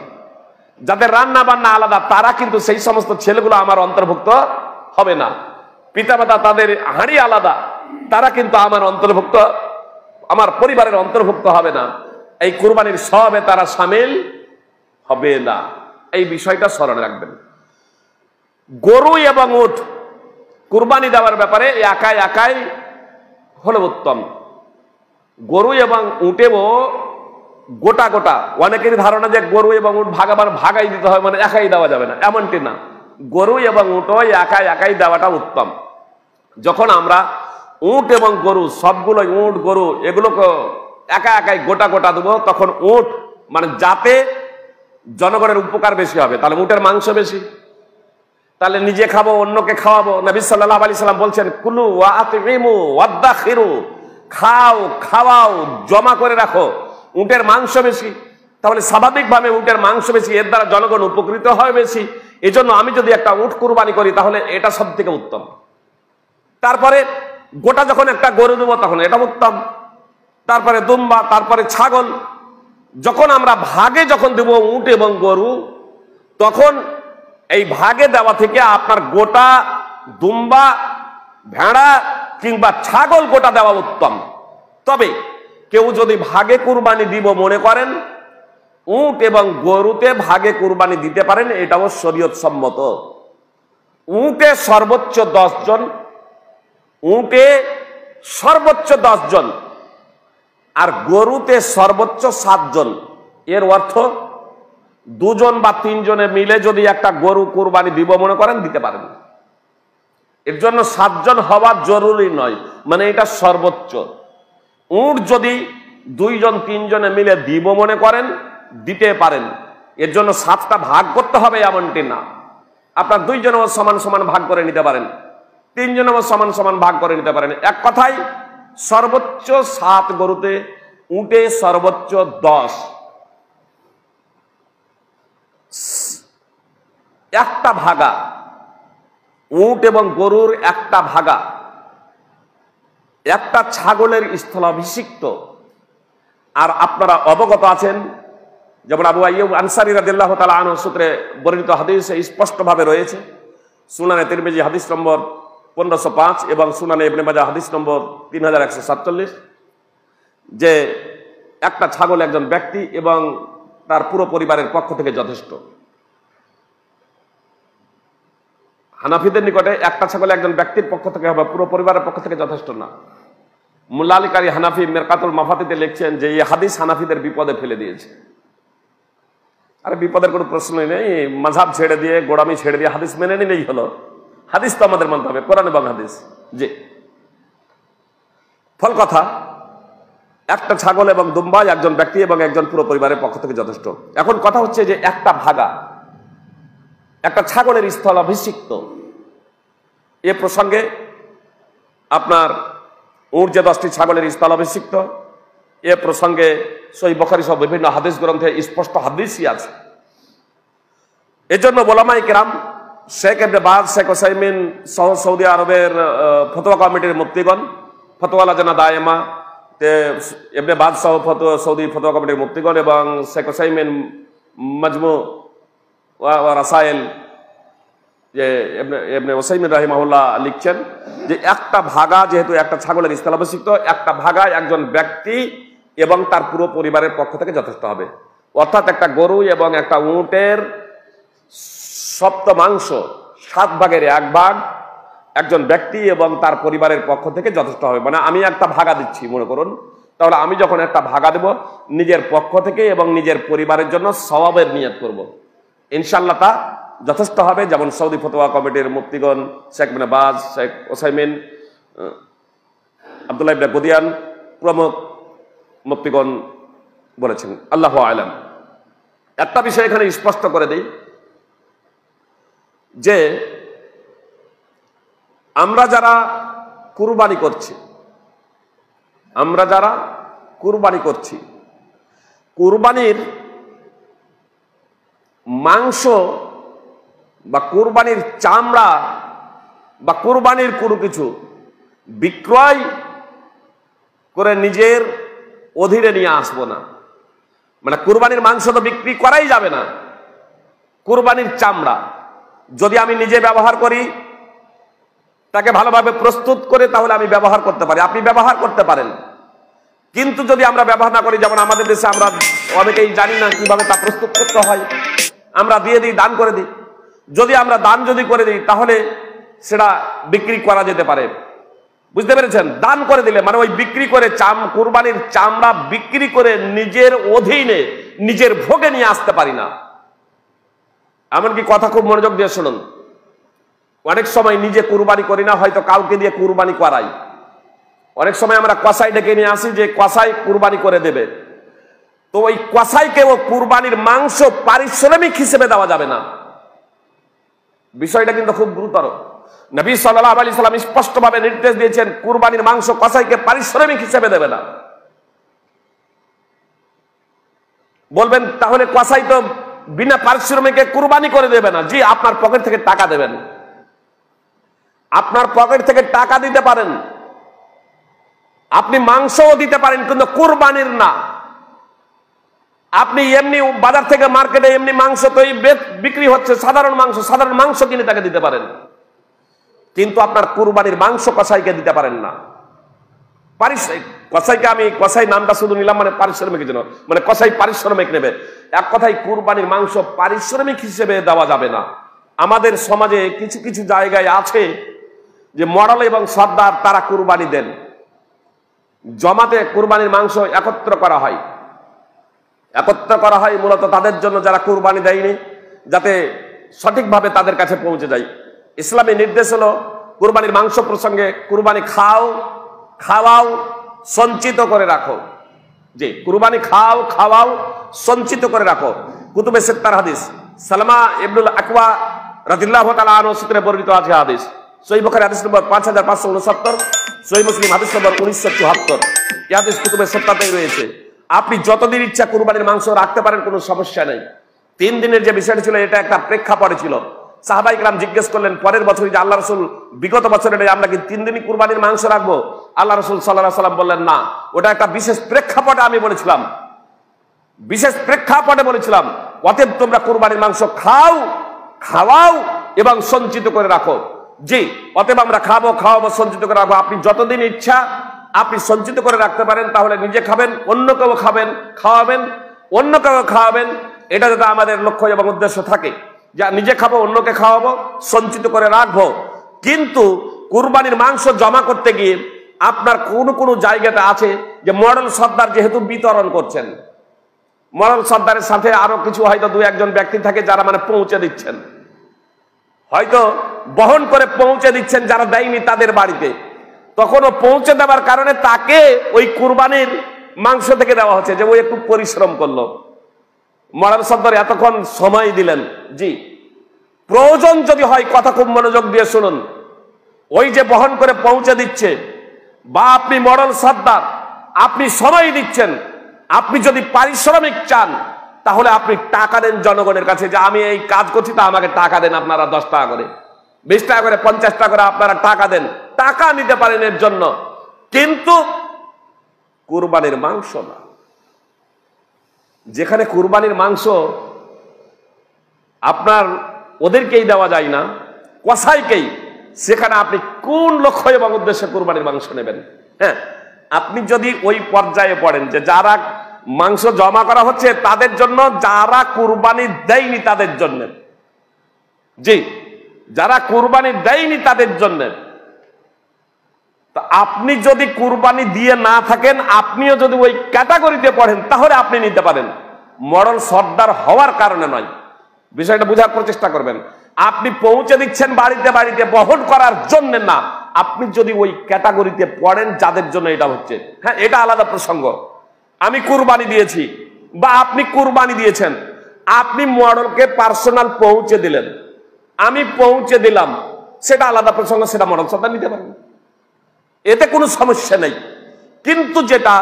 যাদের রান্না বান্না আলাদা, তারা কিন্তু সেই সমস্ত ছেলেগুলো আমার অন্তর্ভুক্ত হবে না। পিতামাতা তাদের হাঁড়ি আলাদা, তারা কিন্তু আমার পরিবারের অন্তর্ভুক্ত হবে না। এই কুরবানির সবে তারা শামিল হবে না। এই বিষয়টা স্মরণে রাখবেন। গরু এবং উট কুরবানি দেওয়ার ব্যাপারে একাই হলে উত্তম। গরু এবং উটেও গোটা অনেকেরই ধারণা যে গরু এবং উট ভাগাই দিতে হয়, মানে একাই দেওয়া যাবে না, এমনটি না। গরু এবং উটও একাই দেওয়াটা উত্তম। যখন আমরা উট এবং গরু সবগুলো, উট গরু এগুলোকে একাই গোটা দেবো, তখন উট মানে যাতে জনগণের উপকার বেশি হবে, তাহলে উটের মাংস বেশি, তাহলে নিজে খাবো অন্যকে খাওয়াবো। নবী সাল্লাল্লাহু আলাইহি সাল্লাম বলছেন কুলু ওয়া আতইমু ওয়াদাখিরু, খাওয়াও জমা করে রাখো। উটের মাংস বেশি, তাহলে স্বাভাবিকভাবে উটের মাংস বেশি, এর দ্বারা জনগণ উপকৃত হয় বেশি। এজন্য আমি যদি একটা উট কুরবানি করি তাহলে এটা সব থেকে উত্তম। তারপরে গোটা যখন একটা গরু দেবো তখন এটা উত্তম, তারপরে দুম্বা, তারপরে ছাগল। যখন আমরা ভাগে যখন দেব উট এবং গরু, তখন এই ভাগে দেওয়া থেকে আপনার গোটা দুম্বা, ভেড়া কিংবা ছাগল গোটা দেওয়া উত্তম। তবে কেউ যদি ভাগে কুরবানি দিব মনে করেন, উট এবং গরুতে ভাগে কুরবানি দিতে পারেন, এটাও শরীয়ত সম্মত। উটে সর্বোচ্চ 10 জন, আর গরুতে সর্বোচ্চ 7 জন। এর অর্থ 2 জন বা 3 জনে মিলে যদি একটা গরু কুরবানি দিব মনে করেন, দিতে পারেন। এর জন্য 7 জন হওয়া জরুরি নয়, মানে এটা সর্বোচ্চ। উট যদি 2 জন 3 জনে মিলে দিব মনে করেন, দিতে পারেন। এর জন্য 7টা ভাগ করতে হবে এমনটি না। আপনার 2 জনও সমান ভাগ করে নিতে পারেন, 3 জনও সমান ভাগ করে নিতে পারেন। এক কথায় সর্বোচ্চ 7 গরুতে, উটে সর্বোচ্চ 10। একটা ভাগা উট এবং গরুর একটা ভাগা, একটা ছাগলের স্থলাভিষিক্ত। আর আপনারা অবগত আছেন, যেমন আবু আইয়ুব আনসারী রাদিয়াল্লাহু তাআলা আনহু সূত্রে বর্ণিত হাদিসে স্পষ্টভাবে রয়েছে, সুনানে তিরমিজি হাদিস নম্বর 1505 এবং সুনানে ইবনে মাজাহ হাদিস নম্বর 3147, যে একটা ছাগল একজন ব্যক্তি এবং তার পুরো পরিবারের পক্ষ থেকে যথেষ্ট। হানাফিদের নিকটে একটা ছাগল একজন ব্যক্তির পক্ষ থেকে হবে, পুরো পরিবারের পক্ষ থেকে যথেষ্ট না। মুল্লা আলী কারি হানাফি মেরকাতুল মাফাতিতে লিখছেন যে এই হাদিস হানাফিদের বিপদে ফেলে দিয়েছে। আরে বিপদের কোনো প্রশ্নই নেই, মাযহাব ছেড়ে দিয়ে, গোড়ামি ছেড়ে দিয়ে হাদিস মেনে নিলেই হলো। হাদিস তো আমাদের মানতে হবে, কোরআন এবং হাদিস। জি, ফল কথা, একটা ছাগল এবং দুম্বা একজন ব্যক্তি এবং একজন পুরো পরিবারের পক্ষ থেকে যথেষ্ট। এখন কথা হচ্ছে যে একটা ভাগা, একটা ছাগলের স্থলাভিষিক্ত, এ প্রসঙ্গে আপনার উট যে 10টি ছাগলের স্থলাভিষিক্ত, এ প্রসঙ্গে সহিহ বুখারী সহ বিভিন্ন হাদিস গ্রন্থে স্পষ্ট হাদিসই আছে। এজন্য উলামায়ে কেরাম, শেখ ইবনে বাজ, শেখ উসাইমিন সহ সৌদি আরবের ফতোয়া কমিটির মুফতিগণ, ফতোয়া লাজনা দায়েমা, ইবনে বাজ সহ সৌদি ফতোয়া কমিটির মুফতিগণ এবং শেখ উসাইমিন মাজমু ওয়া রাসাইল, যে ইবনে উসাইমিন রাহিমাহুল্লাহ লিখছেন যে একটা ভাগা, যেহেতু একটা ছাগলের স্থলাভিষিক্ত, একটা ভাগা একজন ব্যক্তি এবং তার পুরো পরিবারের পক্ষ থেকে যথেষ্ট হবে। অর্থাৎ একটা গরু এবং একটা উটের সপ্তমাংশ, 7 ভাগের 1 ভাগ একজন ব্যক্তি এবং তার পরিবারের পক্ষ থেকে যথেষ্ট হবে। মানে আমি একটা ভাগা দিচ্ছি মনে করুন, তাহলে আমি যখন একটা ভাগা দেব নিজের পক্ষ থেকে এবং নিজের পরিবারের জন্য সওয়াবের নিয়ত করব, ইনশাআল্লাহ তা যথেষ্ট হবে। যেমন সৌদি ফতোয়া কমিটির মুফতিগণ শেখ ইবনে বাজ, শেখ ওসাইমিন, আব্দুল্লাহ ইবনে গুদিয়ান প্রমুখ মুফতিগণ বলেছেন। আল্লাহু আ'লাম। একটা বিষয় এখানে স্পষ্ট করে দেই যে আমরা যারা কুরবানি করছি, কুরবানির মাংস বা কুরবানির চামড়া বা কুরবানির কোনো কিছু বিক্রয় করে নিজের অধীনে নিয়ে আসবো না। মানে কুরবানির মাংস তো বিক্রি করাই যাবে না। কুরবানির চামড়া যদি আমি নিজে ব্যবহার করি, তাকে ভালোভাবে প্রস্তুত করে, তাহলে আমি ব্যবহার করতে পারি, আপনি ব্যবহার করতে পারেন। কিন্তু যদি আমরা ব্যবহার না করি, যেমন আমাদের দেশে আমরা অনেকেই জানি না কিভাবে তা প্রস্তুত করতে হয়, আমরা দিয়ে দিই, দান করে দিই। যদি আমরা দান করে দিই, তাহলে সেটা বিক্রি করা যেতে পারে। বুঝতে পেরেছেন? দান করে দিলে মানে ওই বিক্রি করে কুরবানির চামড়া বিক্রি করে নিজের অধীনে, নিজের ভোগে নিয়ে আসতে পারি না। এমনকি কথা খুব মনোযোগ দিয়ে শুনুন, অনেক সময় নিজে কুরবানি করি না, হয়তো কাউকে দিয়ে কুরবানি করাই। অনেক সময় আমরা কসাই ডেকে নিয়ে আসি যে কসাই কুরবানি করে দেবে, তো ওই কসাইকে ও কুরবানির মাংস পারিশ্রমিক হিসেবে দেওয়া যাবে না। বিষয়টা কিন্তু খুব গুরুতর। নবী সাল্লাল্লাহু আলাইহি সাল্লাম স্পষ্টভাবে নির্দেশ দিয়েছেন, কুরবানির মাংস কসাইকে পারিশ্রমিক হিসেবে দেবে না। বলবেন তাহলে কসাই তো বিনা পারিশ্রমিকে কুরবানি করে দেবে না। জি, আপনার পকেট থেকে টাকা দেবেন, আপনার পকেট থেকে টাকা দিতে পারেন, আপনি মাংসও দিতে পারেন, কিন্তু কুরবানির না। আপনি এমনি বাজার থেকে মার্কেটে এমনি মাংস তো বিক্রি হচ্ছে, সাধারণ মাংস কিনে তাকে দিতে পারেন, কিন্তু আপনার কুরবানির মাংস কসাইকে দিতে পারেন না। কসাইকে আমি কসাই নামটা শুধু নিলাম মানে পারিশ্রমিকের জন্য, মানে কসাই পারিশ্রমিক নেবে। এক কথায় কুরবানির মাংস পারিশ্রমিক হিসেবে দেওয়া যাবে না। আমাদের সমাজে কিছু কিছু জায়গায় আছে যে মডেল এবং সর্দার তারা কুরবানি দেন, জমাতে কুরবানির মাংস একত্র করা হয় মূলত তাদের জন্য যারা কুরবানি দেয়নি, যাতে সঠিকভাবে তাদের কাছে পৌঁছে যায়। ইসলামী নির্দেশ হলো কুরবানির মাংস প্রসঙ্গে কুরবানি খাওয়াও, সঞ্চিত করে রাখো। জি, কুরবানি খাওয়াও, সঞ্চিত করে রাখো। কুতুবে সিত্তার হাদিস, সালমা ইবনুল আকওয়া রাদিয়াল্লাহু তাআলা আনহু সূত্রে বর্ণিত আছে হাদিস। সহিহ বুখারী হাদিস নম্বর 5569, সহিহ মুসলিম হাদিস নম্বর 1974। এই হাদিস কুতুবে সিত্তাতেই রয়েছে। আপনি যতদিন ইচ্ছা কুরবানির মাংস রাখতে পারেন, কোনো সমস্যা নেই। 3 দিনের যে বিষয়টা ছিল, এটা একটা প্রেক্ষাপটে ছিল। সাহাবায়ে কেরাম জিজ্ঞেস করলেন পরের বছরই যে আল্লাহ রাসূল, বিগত বছরে আমরা কি 3 দিনই কুরবানির মাংস রাখবো? আল্লাহ রাসূল সাল্লাল্লাহু আলাইহি ওয়াসাল্লাম বললেন না, ওটা একটা বিশেষ প্রেক্ষাপটে আমি বলেছিলাম, অতএব তোমরা কুরবানির মাংস খাওয়াও এবং সঞ্চিত করে রাখো। জি, অতএব আমরা খাওয়াবো, সঞ্চিত করে রাখবো। আপনি যতদিন ইচ্ছা আপনি সঞ্চিত করে রাখতে পারেন, তাহলে নিজে খাবেন, অন্য কেউ খাওয়াবেন, অন্য কেউ খাওয়াবেন। এটা যাতে আমাদের লক্ষ্য এবং উদ্দেশ্য থাকে, যা নিজে খাবো, অন্যকে খাওয়াবো, সঞ্চিত করে রাখবো। কিন্তু কুরবানির মাংস জমা করতে গিয়ে আপনার কোন জায়গাতে আছে যে মডেল সর্দার যেহেতু বিতরণ করছেন, মডেল সর্দারের সাথে আরো কিছু হয়তো দু একজন ব্যক্তি থাকে যারা মানে পৌঁছে দিচ্ছেন, হয়তো বহন করে পৌঁছে দিচ্ছেন যারা দেয়নি তাদের বাড়িতে, তখনও পৌঁছে দেওয়ার কারণে তাকে ওই কুরবানির মাংস থেকে দেওয়া হচ্ছে, যে ওই একটু পরিশ্রম করলো, মডেল সর্দার এতক্ষণ সময় দিলেন। জি, প্রয়োজন যদি হয়, কথা খুব মনোযোগ দিয়ে শুনুন, ওই যে বহন করে পৌঁছে দিচ্ছে বা আপনি মডেল সর্দার, আপনি সময় দিচ্ছেন, আপনি যদি পারিশ্রমিক চান তাহলে আপনি টাকা দেন জনগণের কাছে, যে আমি এই কাজ করছি তা আমাকে টাকা দেন, আপনারা 10 টাকা করে, 20 টাকা করে, 50 টাকা করে আপনারা টাকা দেন, টাকা নিতে পারেন এর জন্য। কিন্তু কুরবানির মাংস না, যেখানে কুরবানির মাংস আপনার ওদেরকেই দেওয়া যায় না, কসাইকেই, সেখানে আপনি কোন লক্ষ্য এবং উদ্দেশ্যে কুরবানির মাংস নেবেন? হ্যাঁ, আপনি যদি ওই পর্যায়ে পড়েন যে যারা মাংস জমা করা হচ্ছে তাদের জন্য, যারা কুরবানি দেয়নি তাদের জন্য, জি, যারা কুরবানি দেয়নি তাদের জন্য, আপনি যদি কুরবানি দিয়ে না থাকেন, আপনিও যদি ওই ক্যাটাগরিতে পড়েন, তাহলে আপনি নিতে পারেন, মডেল সর্দার হওয়ার কারণে নয়। বিষয়টা বোঝার প্রচেষ্টা করবেন। আপনি পৌঁছে দিচ্ছেন বাড়িতে বাড়িতে বহন করার জন্য না, আপনি যদি ওই ক্যাটাগরিতে পড়েন যাদের জন্য এটা হচ্ছে, হ্যাঁ, এটা আলাদা প্রসঙ্গ। আমি কুরবানি দিয়েছি বা আপনি কুরবানি দিয়েছেন, আপনি মডেলকে পার্সোনাল পৌঁছে দিলেন, আমি পৌঁছে দিলাম, সেটা আলাদা প্রসঙ্গ, সেটা মডেল সর্দার নিতে পারেন, এতে কোনো সমস্যা নেই। কিন্তু যেটা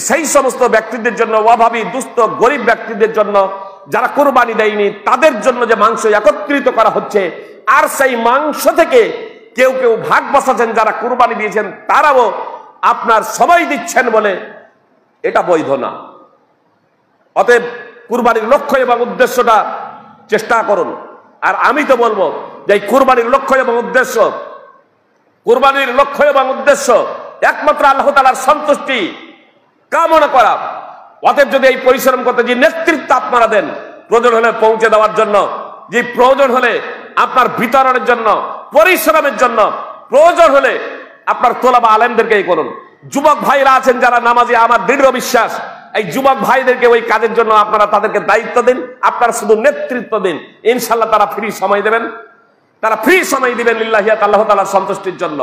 সেই সমস্ত ব্যক্তিদের জন্য, অভাবী, দুস্থ, গরিব ব্যক্তিদের জন্য, যারা কুরবানি দেয়নি তাদের জন্য যে মাংস একত্রিত করা হচ্ছে, আর সেই মাংস থেকে কেউ কেউ ভাগ বসাচ্ছেন, যারা কুরবানি দিয়েছেন তারাও আপনার সময় দিচ্ছেন বলে, এটা বৈধ না। অতএব কুরবানির লক্ষ্য এবং উদ্দেশ্যটা চেষ্টা করুন। আর আমি তো বলবো যে কুরবানির লক্ষ্য এবং উদ্দেশ্য, কুরবানির লক্ষ্য এবং উদ্দেশ্য একমাত্র আল্লাহ তাআলার সন্তুষ্টি কামনা করা। অতএব যদি এই পরিশ্রম করতে যে নেতৃত্ব আপনারা দেন, প্রয়োজন হলে পৌঁছে দেওয়ার জন্য, যে প্রয়োজন হলে আপনার বিতরণের জন্য, পরিশ্রমের জন্য, প্রয়োজন হলে আপনার তোলাবা আলেমদেরকেই করুন। যুবক ভাইরা আছেন যারা নামাজি, আমার দৃঢ় বিশ্বাস এই যুবক ভাইদেরকে ওই কাজের জন্য আপনারা তাদেরকে দায়িত্ব দিন, আপনারা শুধু নেতৃত্ব দিন, ইনশাল্লাহ তারা ফ্রি সময় দেবেন, তারা ফ্রি সময় দিবেন লিল্লাহিয়াত, আল্লাহ তাআলার সন্তুষ্টির জন্য।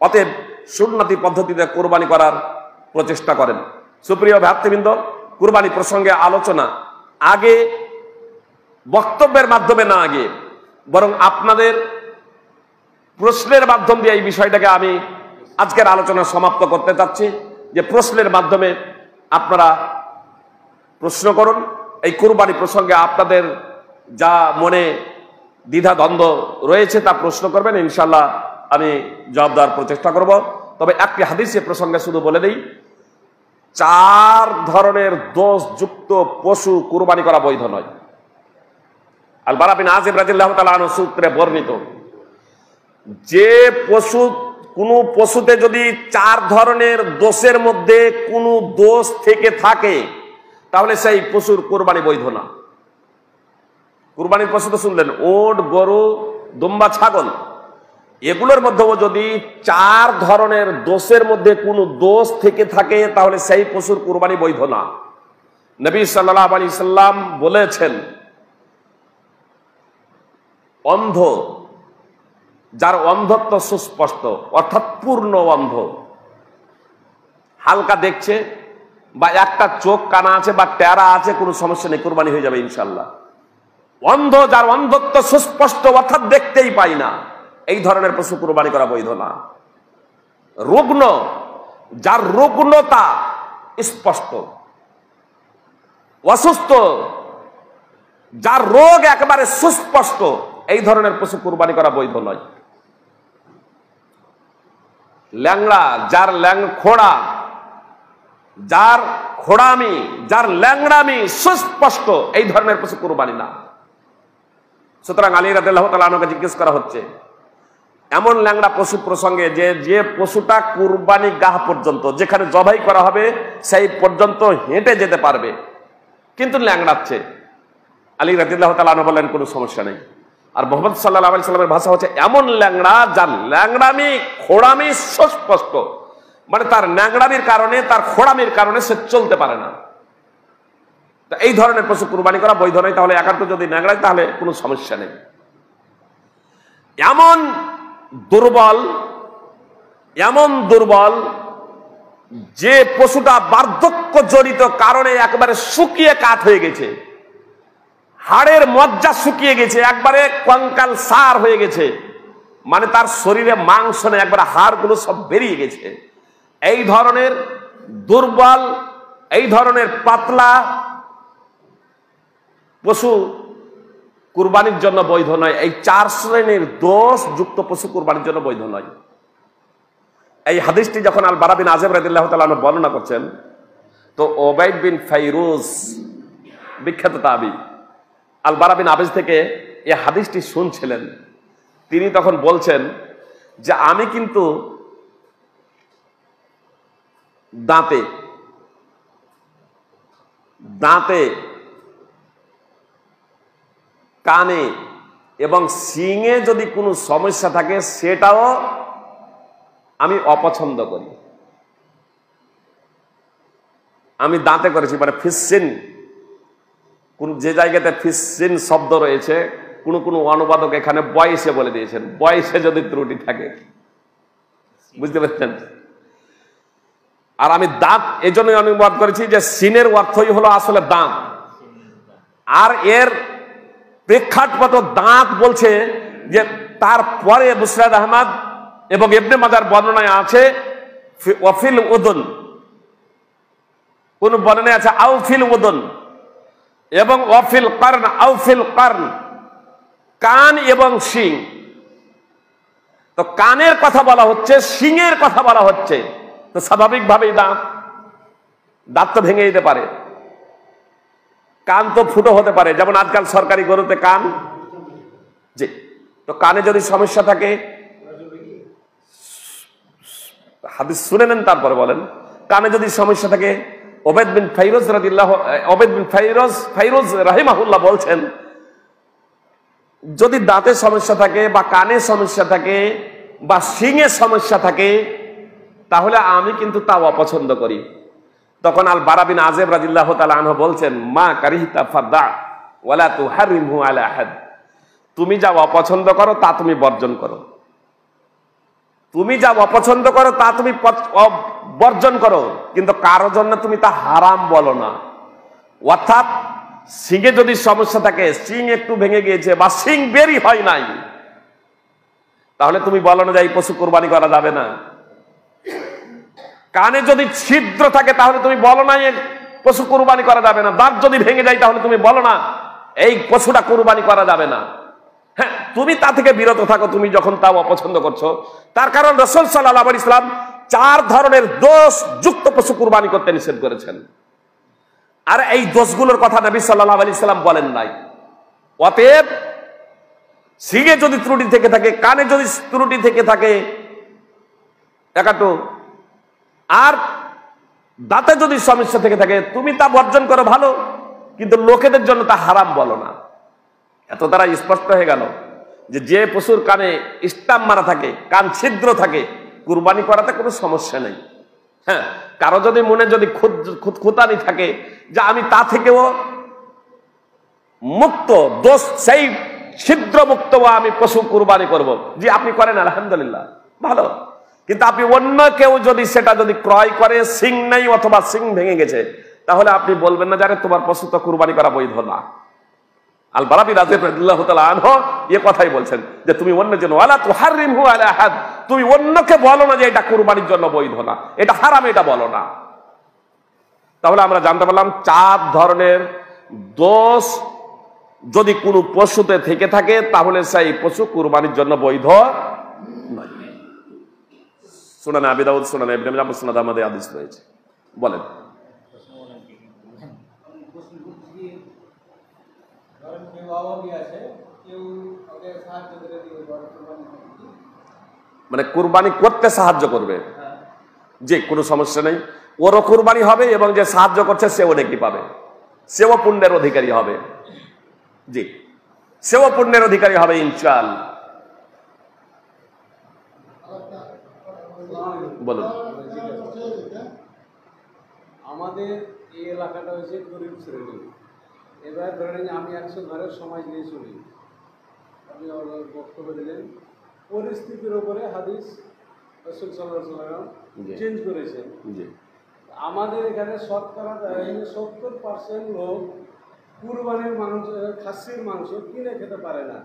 অতএব সুন্নতি পদ্ধতিতে কুরবানি করার প্রচেষ্টা করেন। সুপ্রিয় ভ্রাতৃবৃন্দ, কুরবানি প্রসঙ্গে আলোচনা আগে বক্তব্যের মাধ্যমে না আগে, বরং আপনাদের প্রশ্নের মাধ্যম দিয়ে এই বিষয়টাকে আমি আজকের আলোচনা সমাপ্ত করতে চাচ্ছি, যে প্রশ্নের মাধ্যমে আপনারা প্রশ্ন করুন। এই কুরবানি প্রসঙ্গে আপনাদের যা মনে দ্বিধা দ্বন্দ্ব রয়েছে তা প্রশ্ন করবেন, ইনশাল্লাহ আমি জবাব দেওয়ার প্রচেষ্টা করব। তবে একটি হাদিসের প্রসঙ্গে শুধু বলে দিই, 4 ধরনের দোষযুক্ত পশু কুরবানি করা বৈধ নয়। আল বারা বিন আযিব রাদিয়াল্লাহু তাআলা আনহু সূত্রে বর্ণিত, যে পশু, কোন পশুতে যদি 4 ধরনের দোষের মধ্যে কোনো দোষ থেকে থাকে, তাহলে সেই পশুর কুরবানি বৈধ না। কুরবানির পশু তো শুনলেন, ওট, গরু, দুম্বা, ছাগল, এগুলোর মধ্যেও যদি 4 ধরনের দোষের মধ্যে কোনো দোষ থেকে থাকে, তাহলে সেই পশুর কুরবানি বৈধ না। নবী সাল্লাল্লাহু আলাইহি সাল্লাম বলেছেন, অন্ধ, যার অন্ধত্ব সুস্পষ্ট, অর্থাৎ পূর্ণ অন্ধ, হালকা দেখছে বা একটা চোখ কানা আছে বা টেরা আছে, কোনো সমস্যা নেই, কুরবানি হয়ে যাবে ইনশাল্লাহ। অন্ধ, যার অন্ধত্ব সুস্পষ্ট, অর্থাৎ দেখতেই পাই না, এই ধরনের পশু কুরবানি করা বৈধ না। রুগ্ন, যার রুগ্নতা স্পষ্ট, অসুস্থ, যার রোগ একেবারে সুস্পষ্ট, এই ধরনের পশু কুরবানি করা বৈধ নয়। ল্যাংড়া, যার খোড়া, যার খোড়ামি, যার ল্যাংড়ামি সুস্পষ্ট, এই ধরনের পশু কুরবানি না। সুতরাং আলী রাদিয়াল্লাহু তাআলা আনহুকে জিজ্ঞেস করা হচ্ছে, এমন ল্যাংড়া পশু প্রসঙ্গে যে পশুটা কুরবানি গাহ পর্যন্ত, যেখানে জবাই করা হবে সেই পর্যন্ত হেঁটে যেতে পারবে, কিন্তু ল্যাংড়াচ্ছে। আলী রাদিয়াল্লাহু তাআলা আনহু বললেন কোনো সমস্যা নেই। আর মুহাম্মদ সাল্লাল্লাহু আলাইহি সাল্লামের ভাষা হচ্ছে এমন ল্যাংড়া যার ল্যাংড়ামি খোড়ামি সুস্পষ্ট, মানে তার ল্যাংড়ামির কারণে, তার খোড়ামির কারণে সে চলতে পারে না। এই ধরনের পশু কুরবানি করা বৈধ নয়। তাহলে একান্ত যদি ন্যাংড়ায় তাহলে কোনো সমস্যা নেই। এমন দুর্বল যে পশুটা বার্ধক্য জনিত কারণে একবারে শুকিয়ে কাঠ হয়ে গেছে, হাড়ের মজ্জা শুকিয়ে গেছে, একবারে কঙ্কাল সার হয়ে গেছে, মানে তার শরীরে মাংস নেই, একবারে হাড়গুলো সব বেরিয়ে গেছে। এই ধরনের দুর্বল, এই ধরনের পাতলা পশু কুরবানির জন্য বৈধ নয়। এই 4 শ্রেণীর দোষ যুক্ত পশু কুরবানির জন্য বৈধ নয়। এই হাদিসটি যখন আল বারা বিন আযিব রাদিয়াল্লাহু তাআলা আনহু বর্ণনা করছেন, তো উবাইদ বিন ফাইরুজ বিখ্যাত তাবী আল বারা বিন আযিব থেকে এই হাদিসটি শুনছিলেন। তিনি তখন বলছেন যে আমি কিন্তু দাঁতে, কানে এবং শিঙে যদি কোনো সমস্যা থাকে সেটাও আমি অপছন্দ করি। আমি দাঁতে করেছি, মানে ফিসসিন, কোন যে জায়গাতে ফিসসিন শব্দ রয়েছে, কোন অনুবাদক এখানে বয়সে বলে দিয়েছেন, বয়সে যদি ত্রুটি থাকে, বুঝতে পারছেন। আর আমি দাঁত এই জন্যই অনুবাদ করেছি যে সিনের অর্থই হলো আসলে দাঁত, আর এর প্রেক্ষাপট দাঁত বলছে যে তারপরে মুসনাদ আহমদ এবং ইবনে মাজার বর্ণনায় আছে ওয়াফিল উদুন, কোন বর্ণনায় আছে আউফিল উদুন, এবং ওয়াফিল কারন, আউফিল কারন, কান এবং শিং। তো কানের কথা বলা হচ্ছে, শিংয়ের কথা বলা হচ্ছে, তো স্বাভাবিকভাবেই দাঁত তো ভেঙে যেতে পারে, কান তো ফুটো হতে পারে, যেমন আজকাল সরকারি গরুতে কান, জি। তো কানে যদি সমস্যা থাকে, হাদিস শুনে নেন তারপরে বলেন। কানে যদি সমস্যা থাকে, ওবাইদ বিন ফাইরুজ রাহিমাহুল্লাহ বলছেন, যদি দাঁতে সমস্যা থাকে বা কানে সমস্যা থাকে বা শিঙে সমস্যা থাকে, তাহলে আমি কিন্তু তা অপছন্দ করি। তখন আল বারা বিন আযিব রাদিয়াল্লাহু তাআলা আনহু বলছেন, মা কারিহতা ফাদা ওয়ালা তুহারিমহু আলা আহাদ, তুমি যা অপছন্দ করো তা তুমি বর্জন করো, তুমি যা অপছন্দ করো তা তুমি বর্জন করো, কিন্তু কারোর জন্য তুমি তা হারাম বলো না। অর্থাৎ শিঙে যদি সমস্যা থাকে, শিং একটু ভেঙে গিয়েছে বা শিং বেরি হয় নাই, তাহলে তুমি বলো না যে এই পশু কোরবানি করা যাবে না। কানে যদি ছিদ্র থাকে, তাহলে তুমি বলো না এই পশু কোরবানি করা যাবে না। দাঁত যদি ভেঙে যায়, তাহলে তুমি বলো না এই পশুটা কোরবানি করা যাবে না। হ্যাঁ, তুমি তা থেকে বিরত থাকো, তুমি যখন তা অপছন্দ করছো। তার কারণ রাসূল সাল্লাল্লাহু আলাইহি ওয়াসাল্লাম 4 ধরনের দোষ যুক্ত পশু কুরবানি করতে নিষেধ করেছেন, আর এই দোষগুলোর কথা নবী সাল্লাল্লাহু আলাইহি ওয়াসাল্লাম বলেন নাই। অতএব শিঙে যদি ত্রুটি থেকে থাকে, কানে যদি ত্রুটি থেকে থাকে একাটো, আর দাঁতে যদি সমস্যা থেকে থাকে, তুমি তা বর্জন করো, ভালো, কিন্তু লোকেদের জন্য তা হারাম বলো না। এত দ্বারা স্পষ্ট হয়ে গেল যে পশুর কানে স্টাম্প মারা থাকে, কান ছিদ্র থাকে, কুরবানি করাতে কোনো সমস্যা নেই। হ্যাঁ, কারো যদি মনে যদি খুঁতখুঁতানি থাকে যে আমি তা থেকেও মুক্ত, দোষ সেই ছিদ্র মুক্ত আমি পশু কুরবানি করব, জি আপনি করেন, আলহামদুলিল্লাহ, ভালো। কিন্তু আপনি অন্য কেউ যদি সেটা যদি ক্রয় করে, সিং নেই অথবা সিং ভেঙে গেছে, তাহলে আপনি বলবেন না যারে তোমার পশু তো কুরবানি করা বৈধ না। আল বারা বিন আযিব রাদিয়াল্লাহু তাআলা আনহু এই কথাই বলছেন যে তুমি অন্যের জন্য, ওয়ালা তুহাররিমহু আলা আহাদ, তুমি অন্যকে বলো না যে এটা কুরবানির জন্য বৈধ না, এটা হারাম, এটা বলো না। তাহলে আমরা জানতে পারলাম 4 ধরনের দোষ যদি কোনো পশুতে থেকে থাকে, তাহলে সেই পশু কুরবানির জন্য বৈধ নয়। সুনান আবি দাউদ, সুনান ইবনে মাজাহ, মুসনাদ আহমদে হাদিস রয়েছে। বলেন। মানে কুরবানি করতে সাহায্য করবে, যে কোনো সমস্যা নেই, ওরও কুরবানি হবে এবং যে সাহায্য করছে সেও নাকি পাবে, সেও পুণ্যের অধিকারী হবে। জি, সেও পুণ্যের অধিকারী হবে ইনশাআল্লাহ। বলুন। আমাদের এই এলাকাটা হচ্ছে গরিব শ্রেণী। এবার ধরেন আমি 100 ঘরের সমাজ নিয়ে চলি, আপনি বক্তব্য দিলেন, পরিস্থিতির উপরে হাদিস রাসূল সাল্লাল্লাহু আলাইহি ওয়াসাল্লাম চেঞ্জ করেছেন। আমাদের এখানে শতকরা 70% লোক কুরবানির মাংস, খাসির মাংস কিনে খেতে পারে না।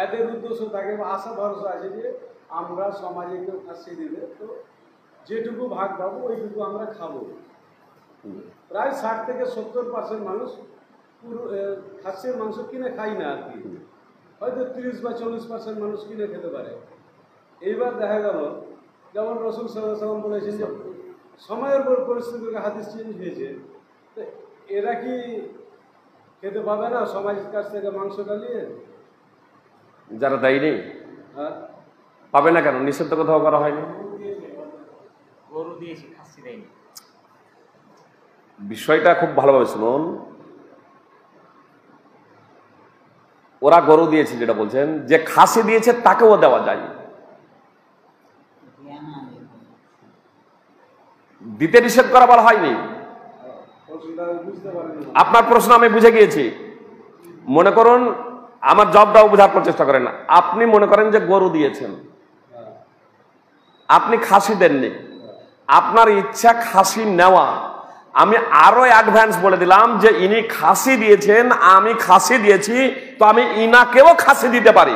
এদের উদ্দেশ্য থাকে বা আশা ভরসা আছে যে আমরা সমাজে কেউ খাসি দিলে তো যেটুকু ভাগ পাবো ওইটুকু আমরা খাবো। প্রায় 60 থেকে 70% মানুষ খাসির মাংস কিনে খাই না আর কি, হয়তো 30 বা 40% মানুষ কিনে খেতে পারে। এইবার দেখা গেল যেমন রাসূল সাল্লাল্লাহু আলাইহি ওয়াসাল্লাম বলেছেন যে সময়ের পর পরিস্থিতির হাদিস চেঞ্জ হয়েছে, তো এরা কি খেতে পাবে না সমাজের কাছ থেকে মাংসটা নিয়ে? যারা দেয়নি পাবে না কেন? নিষিদ্ধ কোথাও করা হয়নি। গরু দিয়েছি, খাসি দেয়নি। বিষয়টা খুব ভালোভাবে শুনুন। ওরা গরু দিয়েছে যেটা বলছেন, যে খাসি দিয়েছে তাকেও দেওয়া যায়, দিতে নিষেধ করা বলা হয়নি। আপনার প্রশ্ন আমি বুঝে গিয়েছি। মনে করুন, আমার জবটাও বোঝার চেষ্টা করেন। আপনি মনে করেন যে গরু দিয়েছেন, আপনি খাসি দেননি, আপনার ইচ্ছা খাসি নেওয়া। আমি আরো অ্যাডভান্স বলে দিলাম যে ইনি খাসি দিয়েছেন, আমি খাসি দিয়েছি, তো আমি ইনাকেও খাসি দিতে পারি।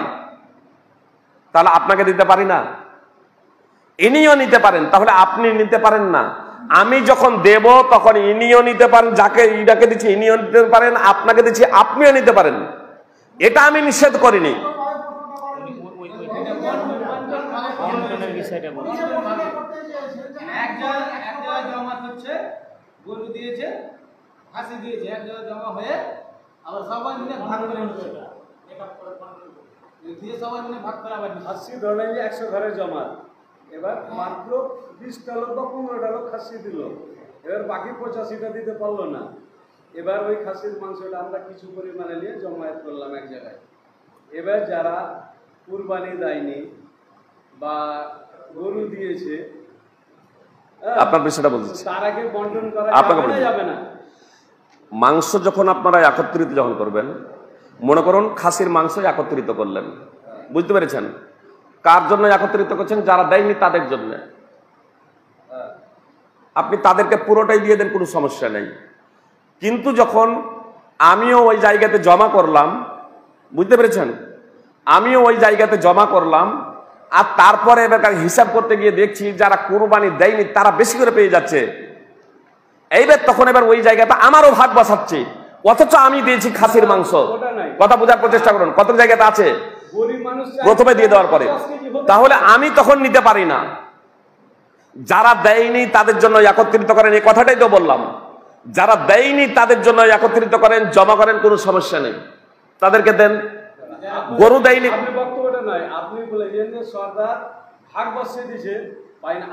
তাহলে আপনাকে দিতে পারি না? ইনিও নিতে পারেন, তাহলে আপনি নিতে পারেন না। আমি যখন দেব তখন ইনিও নিতে পারেন, যাকে ইনাকে দিচ্ছি ইনিও নিতে পারেন, আপনাকে দিচ্ছি আপনিও নিতে পারেন। এটা আমি নিষেধ করিনি। গরু দিয়েছে, খাসি দিয়েছে, এক জায়গায় জমা হয়ে আবার সবাই মিলে ভাগ করে নিচ্ছে। সবাই মিলে ভাগ করে আবার 80 ধরনের 100 ঘরে জমা। এবার মাত্র 20টা লোক বা 15টা লোক খাসি দিল, এবার বাকি 85টা দিতে পারলো না। এবার ওই খাসির মাংসটা আমরা কিছু পরিমাণে নিয়ে জমায়েত করলাম এক জায়গায়। এবার যারা কুরবানি দেয়নি বা গরু দিয়েছে, আপনার বিষয়টা বলছি, তারাকে বন্টন করা যাবে না। মাংস যখন আপনারা একত্রিত যখন করবেন, মনে করুন খাসির মাংস একত্রিত করলেন, বুঝতে পেরেছেন? কার জন্য একত্রিত করছেন? যারা দেয়নি তাদের জন্য। আপনি তাদেরকে পুরোটাই দিয়ে দেন, কোনো সমস্যা নেই। কিন্তু যখন আমিও ওই জায়গাতে জমা করলাম, বুঝতে পেরেছেন, আমিও ওই জায়গাতে জমা করলাম, আর তারপরে এবার হিসাব করতে গিয়ে দেখছি যারা কুরবানি দেয়নি তারা বেশি করে পেয়ে যাচ্ছে, এইবার তখন এবার ওই জায়গাটা আমারও ভাগ বসাচ্ছি, অথচ আমি দিয়েছি খাসির মাংস। কথা বোঝার প্রচেষ্টা করুন, কত জায়গাতে আছে প্রথমে দিয়ে দেওয়ার পরে, তাহলে আমি তখন নিতে পারি না। যারা দেয়নি তাদের জন্য একত্রিত করেন, এই কথাটাই তো বললাম। যারা দেয়নি তাদের জন্য একত্রিত করেন, জমা করেন, কোনো সমস্যা নেই, তাদেরকে দেন। গরু দেয়নি, আপনি বক্তব্যটা নয়, আপনি বলেছেন যে সরকার ভাগ বসিয়ে দিয়েছে,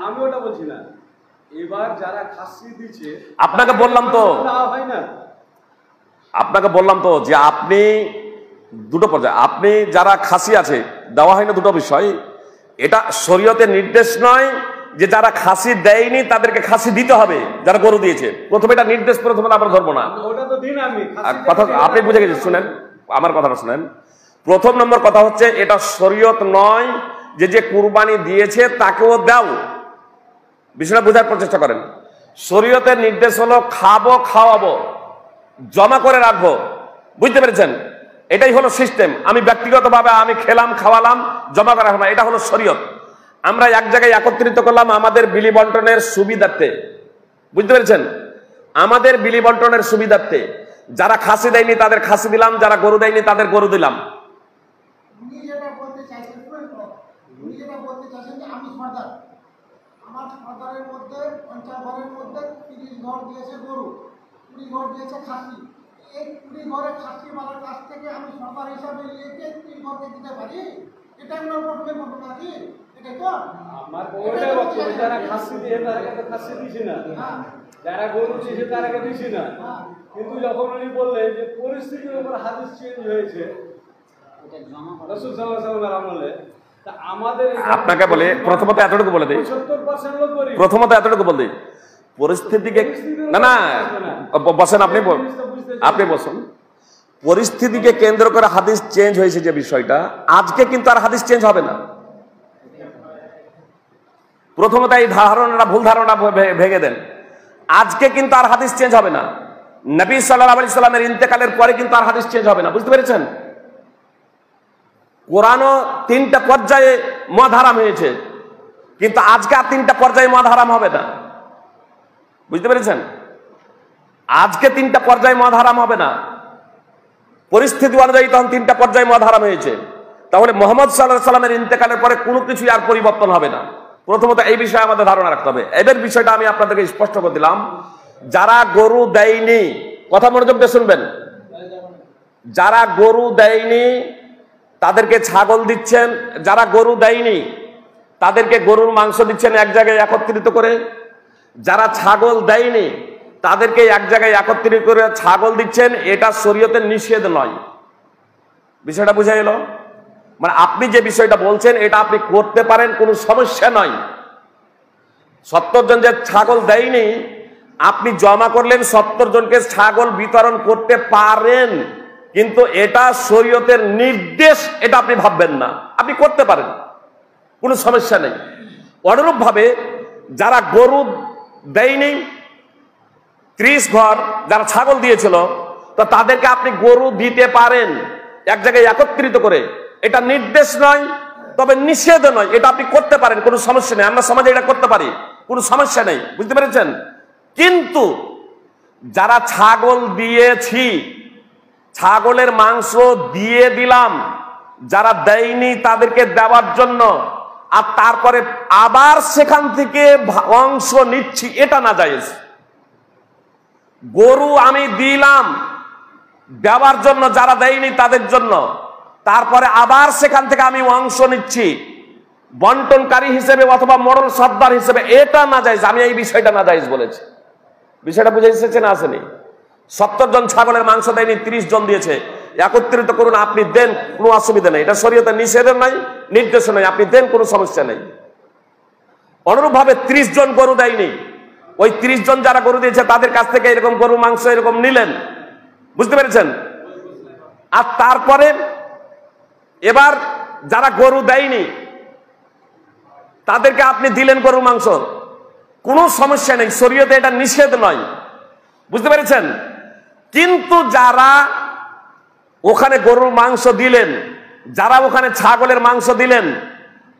আমি ওটা বলছি না। এবার যারা খাসি দিচ্ছে, আপনাকে বললাম তো, আপনাকে বললাম তো যে আপনি দুটো পর্যায়ে, আপনি যারা খাসি আছে দেওয়া হয় না, দুটো বিষয়। এটা শরীয়তের নির্দেশ নয় যে যারা খাসি দেয়নি তাদেরকে খাসি দিতে হবে, যারা গরু দিয়েছে। প্রথমে এটা নির্দেশ, প্রথমে আমরা ধরবো না। কথা আপনি বুঝে গেছেন, শুনেন আমার কথাটা শুনেন। প্রথম নম্বর কথা হচ্ছে, এটা শরীয়ত নয় যে যে কুরবানি দিয়েছে তাকেও দাও। বিষয়টা বোঝার প্রচেষ্টা করেন। শরীয়তের নির্দেশ হলো খাবো, খাওয়াবো, জমা করে রাখবো, বুঝতে পেরেছেন? এটাই হলো সিস্টেম। আমি ব্যক্তিগতভাবে আমি খেলাম, খাওয়ালাম, জমা করা রাখলাম, এটা হলো শরীয়ত। আমরা এক জায়গায় একত্রিত করলাম আমাদের বিলি বন্টনের সুবিধার্থে, বুঝতে পেরেছেন? আমাদের বিলি বন্টনের সুবিধার্থে যারা খাসি দেয়নি তাদের খাসি দিলাম, যারা গরু দেয়নি তাদের গরু দিলাম। আমার সরকারের মধ্যে 50 ঘরের মধ্যে 30 ঘর দিয়েছে গরু, 20 ঘর দিয়েছে খাসি। এই 20 ঘরের খাসি মালার কাছ থেকে আমি সরকার হিসাবে নিয়ে 30 ঘরকে দিতে পারি? এটা আমরা প্রথমে বলতে পারি। এটাই তো? আমার ওইটাই বক্তব্য, যারা খাসি দিয়ে তাদেরকে তো খাসি দিছি না, হ্যাঁ, যারা গরু দিয়েছে তাদেরকে দিছি না। হ্যাঁ। কিন্তু যখন উনি বললেন যে পরিস্থিতির উপর হাদিস চেঞ্জ হয়েছে রাসূল সাল্লাল্লাহু আলাইহি ওয়াসাল্লামের আমলে, তা আমাদের আপনাকে বলে প্রথমত এতটুকু বলে দিই, 75% লোক গরিব। প্রথমত এতটুকু বলে দিই, পরিস্থিতিকে না না বসেন, আপনি বসুন। পরিস্থিতিকে কেন্দ্র করে হাদিস চেঞ্জ হয়েছে যে বিষয়টা, আজকে কিন্তু আর হাদিস চেঞ্জ হবে না। প্রথমত এই ধারণাটা, ভুল ধারণা ভেঙে দেন। আজকে কিন্তু আর হাদিস চেঞ্জ হবে না। নবী সাল্লাল্লাহু আলাইহি সাল্লামের ইন্তেকালের পরে কিন্তু আর হাদিস চেঞ্জ হবে না, বুঝতে পেরেছেন? কোরআনও 3টা পর্যায়ে মদ হারাম হয়েছে, কিন্তু আজকে আর 3টা পর্যায়ে মদ হারাম হবে না, বুঝতে পেরেছেন? আজকে 3টা পর্যায়ে মদ হারাম হবে না, পরিস্থিতি অনুযায়ী তখন 3টা পর্যায়ে মদ হারাম হয়েছে। তাহলে মুহাম্মদ সাল্লাল্লাহু আলাইহি সাল্লামের ইন্তেকালের পরে কোনো কিছুই আর পরিবর্তন হবে না। প্রথমত এই বিষয়ে আমাদের ধারণা রাখতে হবে। এদের বিষয়টা আমি আপনাদেরকে স্পষ্ট করে দিলাম। যারা গরু দেয়নি, কথা মনোযোগ দিয়ে শুনবেন, যারা গরু দেয়নি তাদেরকে ছাগল দিচ্ছেন, যারা গরু দেয়নি তাদেরকে গরুর মাংস দিচ্ছেন এক জায়গায় একত্রিত করে, যারা ছাগল দেয়নি তাদেরকে এক জায়গায় একত্রিত করে ছাগল দিচ্ছেন, এটা শরীয়তের নিষেধ নয়। বিষয়টা বুঝা গেল? মানে আপনি যে বিষয়টা বলছেন এটা আপনি করতে পারেন, কোনো সমস্যা নয়। 70 জন যে ছাগল দেয়নি, আপনি জমা করলেন 70 জনকে ছাগল বিতরণ করতে পারেন, কিন্তু এটা শরীয়তের নির্দেশ, এটা আপনি ভাববেন না, আপনি করতে পারেন, কোনো সমস্যা নেই। অনুরূপ ভাবে যারা গরু দেয়নি, 30 ঘর যারা ছাগল দিয়েছিল, তো তাদেরকে আপনি গরু দিতে পারেন এক জায়গায় একত্রিত করে, এটা নির্দেশ নয়, তবে নিষেধ নয়, এটা আপনি করতে পারেন, কোনো সমস্যা নেই। আমরা সমাজে এটা করতে পারি, কোনো সমস্যা নেই, বুঝতে পেরেছেন? কিন্তু যারা ছাগল দিয়েছি, ছাগলের মাংস দিয়ে দিলাম, যারা দেয়নি তাদেরকে দেওয়ার জন্য, আর তারপরে আবার সেখান থেকে অংশ নিচ্ছি, এটা না জায়েজ। গরু আমি দিলাম দেওয়ার জন্য, যারা দেয়নি তাদের জন্য, তারপরে আবার সেখান থেকে আমি অংশ নিচ্ছি বন্টনকারী হিসেবে অথবা মোড়ল সর্দার হিসেবে, এটা না জায়েজ। আমি এই বিষয়টা না জায়েজ বলেছি। বিষয়টা বুঝে এসেছে না আসেনি? 70 জন ছাগলের মাংস দেয়নি, 30 জন দিয়েছে, একত্রিত করুন, আপনি দেন, কোনো অসুবিধা নেই, এটা শরীয়তের নিষেধের নাই, নির্দেশ নাই, আপনি দেন, কোনো সমস্যা নেই। অনুরূপ ভাবে 30 জন গরু দেয়নি, ওই 30 জন যারা গরু দিয়েছে তাদের কাছ থেকে এরকম গরু মাংস এরকম নিলেন, বুঝতে পেরেছেন? আর তারপরে এবার যারা গরু দেয়নি তাদেরকে আপনি দিলেন গরু মাংস, কোনো সমস্যা নেই, শরীয়তে এটা নিষেধ নয়, বুঝতে পেরেছেন? কিন্তু যারা ওখানে গরুর মাংস দিলেন, যারা ওখানে ছাগলের মাংস দিলেন,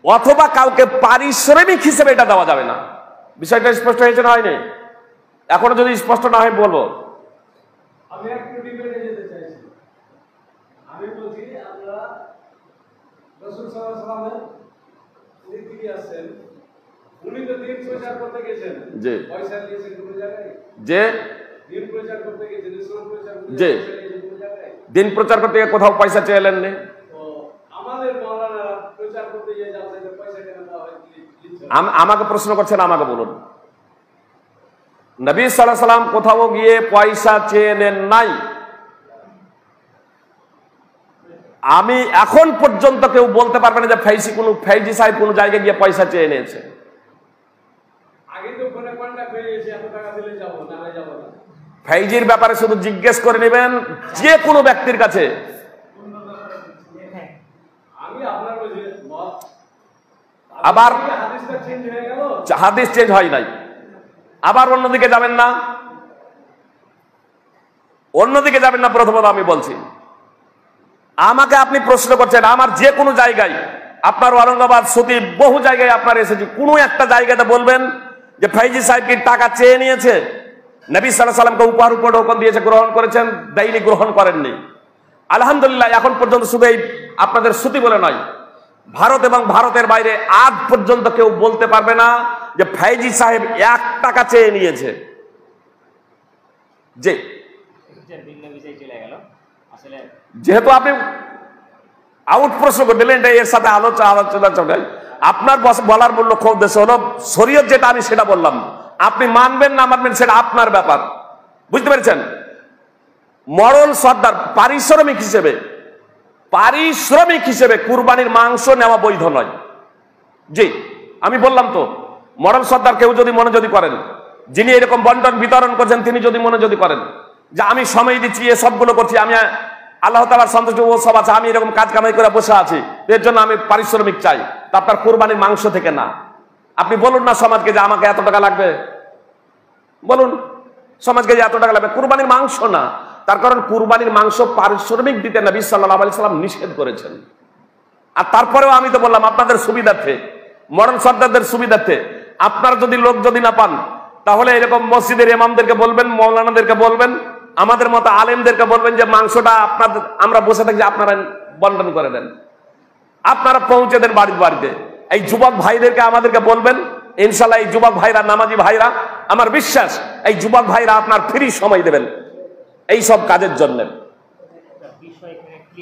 অথবা কাউকে পারিশ্রমিক হিসেবে এটা দেওয়া যাবে না। বিষয়টা স্পষ্ট হয়েছে না হয়নি? এখনো যদি স্পষ্ট না হয় বলবো। আমি একটু ডিবেটে যেতে চাইছি। আমি বলছি আমরা রাসূল সাল্লাল্লাহু আলাইহি ওয়াসাল্লামের দিক থেকে আসছেন, উনি তো দিন প্রচার করতে গেছেন, জি, পয়সা দিয়েছেন কোন জায়গায়? যে দিন প্রচার করতে গেছেন, ইসলাম প্রচার করতে জি, গেছেন কোন জায়গায়? দিন প্রচার করতে গিয়ে কোথাও পয়সা চেয়েলেন না। তো আমাদের মাওলানা প্রচার করতে গিয়ে যাদের পয়সা কেন দেওয়া হয় দিচ্ছে? আমাকে প্রশ্ন করছেন, আমাকে বলুন। নবী সাল্লাল্লাহু আলাইহি সাল্লাম কোথাও গিয়ে পয়সা চেয়ে নেন নাই। আমি এখন পর্যন্ত কেউ বলতে পারবে না যে ফৈজি সাহেব কোনো জায়গায় গিয়ে পয়সা চেয়ে নিয়েছে। আগে তো ফোনে কন্টাক্ট হয়ে গেছে, এত টাকা দিলে যাবো, না যাবো না। ফৈজির ব্যাপারে শুধু জিজ্ঞেস করে নেবেন যে কোনো ব্যক্তির কাছে। আমি আপনার বলছি আবার হাদিসটা চেঞ্জ হয়ে গেল, হাদিস চেঞ্জ হয় নাই, আবার অন্যদিকে যাবেন না, অন্যদিকে যাবেন না। প্রথমত আমি বলছি, আমাকে আপনি প্রশ্ন করছেন, আমার যে কোনো জায়গায়, আপনার ঔরঙ্গাবাদ, সতীব, বহু জায়গায় আপনার এসেছি, কোনো একটা জায়গাতে বলবেন যে ফৈজি সাহেব কি টাকা চেয়ে নিয়েছে? নবী সাল্লাল্লাহু আলাইহি সাল্লামকে উপহার উপহার হুকুম দিয়েছে, গ্রহণ করেছেন? দেয়নি, গ্রহণ করেননি। আলহামদুলিল্লাহ, এখন পর্যন্ত শুধু এই আপনাদের শ্রুতি বলে নয়, ভারত এবং ভারতের বাইরে আজ পর্যন্ত কেউ বলতে পারবে না যে ফৈজি সাহেব 1 টাকা চেয়ে নিয়েছে। যে ভিন্ন বিষয় চলে গেল আসলে। যেহেতু আপনি আউট প্রশ্ন করে দিলেন, এর সাথে আলোচনা চলে, আপনার বলার মূল লক্ষ্য উদ্দেশ্য হলো শরীয়ত যেটা আমি সেটা বললাম, আপনি মানবেন না মানবেন সেটা আপনার ব্যাপার, বুঝতে পেরেছেন? মরল সর্দার পারিশ্রমিক হিসেবে কুরবানির মাংস নেওয়া বৈধ নয়। জি, আমি বললাম তো, মরল সর্দার কেউ যদি মনোযোগী করেন, যিনি এরকম বন্টন বিতরণ করছেন, তিনি যদি মনোযোগী করেন যে আমি সময় দিচ্ছি, এ সবগুলো করছি, আমি আল্লাহ তাআলার সন্তুষ্ট ও সব আছে, আমি এরকম কাজ কামাই করে বসে আছি, এর জন্য আমি পারিশ্রমিক চাই, তা আপনার কুরবানির মাংস থেকে না। আপনি বলুন না সমাজকে যে আমাকে এত টাকা লাগবে, বলুন সমাজকে যে এত টাকা লাগবে, কুরবানির মাংস না। তার কারণ কুরবানির মাংস পারিশ্রমিক দিতে নবী সাল্লাল্লাহু আলাইহি সাল্লাম নিষেধ করেছেন। আর তারপরেও আমি তো বললাম আপনাদের সুবিধার্থে, মরণ সর্দারদের সুবিধার্থে, আপনারা যদি লোক যদি না পান, তাহলে এরকম মসজিদের ইমামদেরকে বলবেন, মৌলানাদেরকে বলবেন, আমাদের মতো আলেমদেরকে বলবেন যে মাংসটা আপনাদের, আমরা বসে থাকি, আপনারা বন্টন করে দেন, আপনারা পৌঁছে দেন বাড়িতে বাড়িতে। এই যুবক ভাইদেরকে আমাদেরকে বলবেন, ইনশাল্লাহ এই যুবক ভাইরা, নামাজি ভাইরা, আমার বিশ্বাস এই যুবক ভাইরা আপনার ফ্রি সময় দেবেন এই সব কাজের জন্য।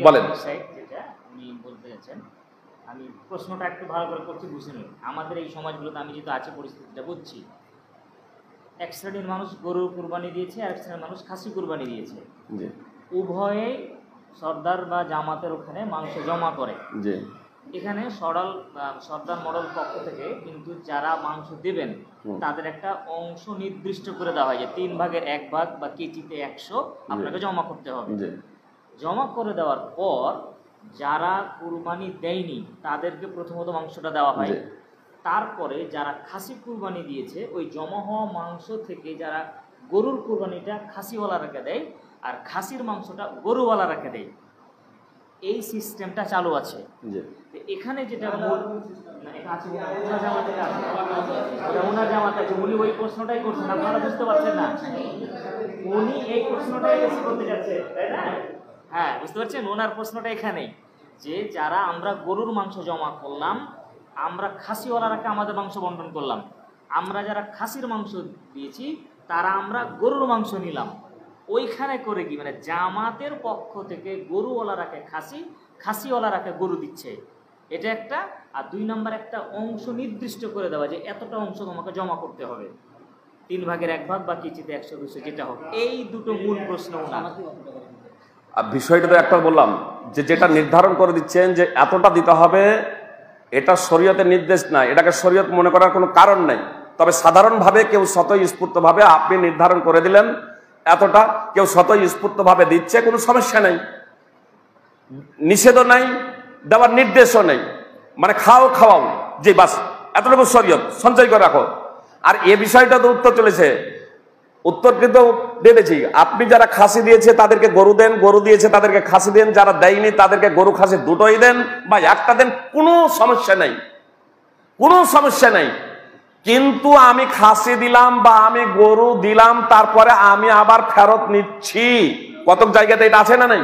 বলেন। যেটা উনি বলতে যাচ্ছেন, আমি প্রশ্নটা একটু ভালো করে করছি, বুঝে নিন। আমাদের এই সমাজগুলোতে আমি যেহেতু আছে পরিস্থিতিটা বুঝছি, এক শ্রেণীর মানুষ গরু কুরবানি দিয়েছে, আর এক শ্রেণীর মানুষ খাসি কুরবানি দিয়েছে। উভয়ে সর্দার বা জামাতের ওখানে মাংস জমা করে। এখানে সর্দার মডেল পক্ষ থেকে কিন্তু যারা মাংস দেবেন তাদের একটা অংশ নির্দিষ্ট করে দেওয়া হয় যে 3 ভাগের 1 ভাগ বা কেজিতে 100 আপনাকে জমা করতে হবে। জমা করে দেওয়ার পর যারা কুরবানি দেয়নি তাদেরকে প্রথমত মাংসটা দেওয়া হয়, তারপরে যারা খাসি কুরবানি দিয়েছে ওই জমা হওয়া মাংস থেকে যারা গরুর কুরবানিটা খাসিওয়ালারাকে দেয় আর খাসির মাংসটা গরুওয়ালারাকে দেয়। এই সিস্টেমটা চালু আছে। এখানে যেটা ওনার জামাতে আছে, উনি ওই প্রশ্নটাই করছেন, আপনারা বুঝতে পারছেন না, উনি এই প্রশ্নটাই করতে যাচ্ছে, তাই না? হ্যাঁ, বুঝতে পারছেন, ওনার প্রশ্নটা এখানেই যে যারা আমরা গরুর মাংস জমা করলাম, আমরা খাসিওয়ালারাকে আমাদের মাংস বন্টন করলাম, আমরা যারা খাসির মাংস দিয়েছি তারা আমরা গরুর মাংস নিলাম। ওইখানে করে কি মানে জামাতের পক্ষ থেকে গরুওয়ালারাকে খাসি, খাসিওয়ালারাকে গরু দিচ্ছে, এটা একটা। আর 2 নম্বর একটা অংশ নির্দিষ্ট করে দেওয়া যে এতটা অংশ তোমাকে জমা করতে হবে, 3 ভাগের 1 ভাগ বা কেজিতে 100 200 যেটা হোক। এই দুটো মূল প্রশ্ন ওনার। আর বিষয়টা তো একটা বললাম যে যেটা নির্ধারণ করে দিচ্ছেন যে এতটা দিতে হবে, এটা শরীয়তের নির্দেশ না, এটাকে শরীয়ত মনে করার কোনো কারণ নেই। তবে সাধারণভাবে কেউ স্বতঃস্ফূর্তভাবে আপনি নির্ধারণ করে দিলেন এতটা, কেউ স্বতঃস্ফূর্তভাবে দিচ্ছে, কোনো সমস্যা নেই, নিষেধও নাই, দেওয়ার নির্দেশও নেই, মানে খাওয়াও, যে বাস এতটুকু শরীয়ত, সঞ্চয় করে রাখো। আর এ বিষয়টা তো উত্তর চলেছে, উত্তর কিন্তু দিয়েছি, আপনি যারা খাসি দিয়েছে তাদেরকে গরু দেন, গরু দিয়েছে তাদেরকে খাসি দেন, যারা দেয়নি তাদেরকে গরু খাসি দুটোই দেন বা একটা দেন, কোনো সমস্যা নেই, কোনো সমস্যা নেই। কিন্তু আমি খাসি দিলাম বা আমি গরু দিলাম, তারপরে আমি আবার ফেরত নিচ্ছি, কতক জায়গাতে এটা আছে না নাই?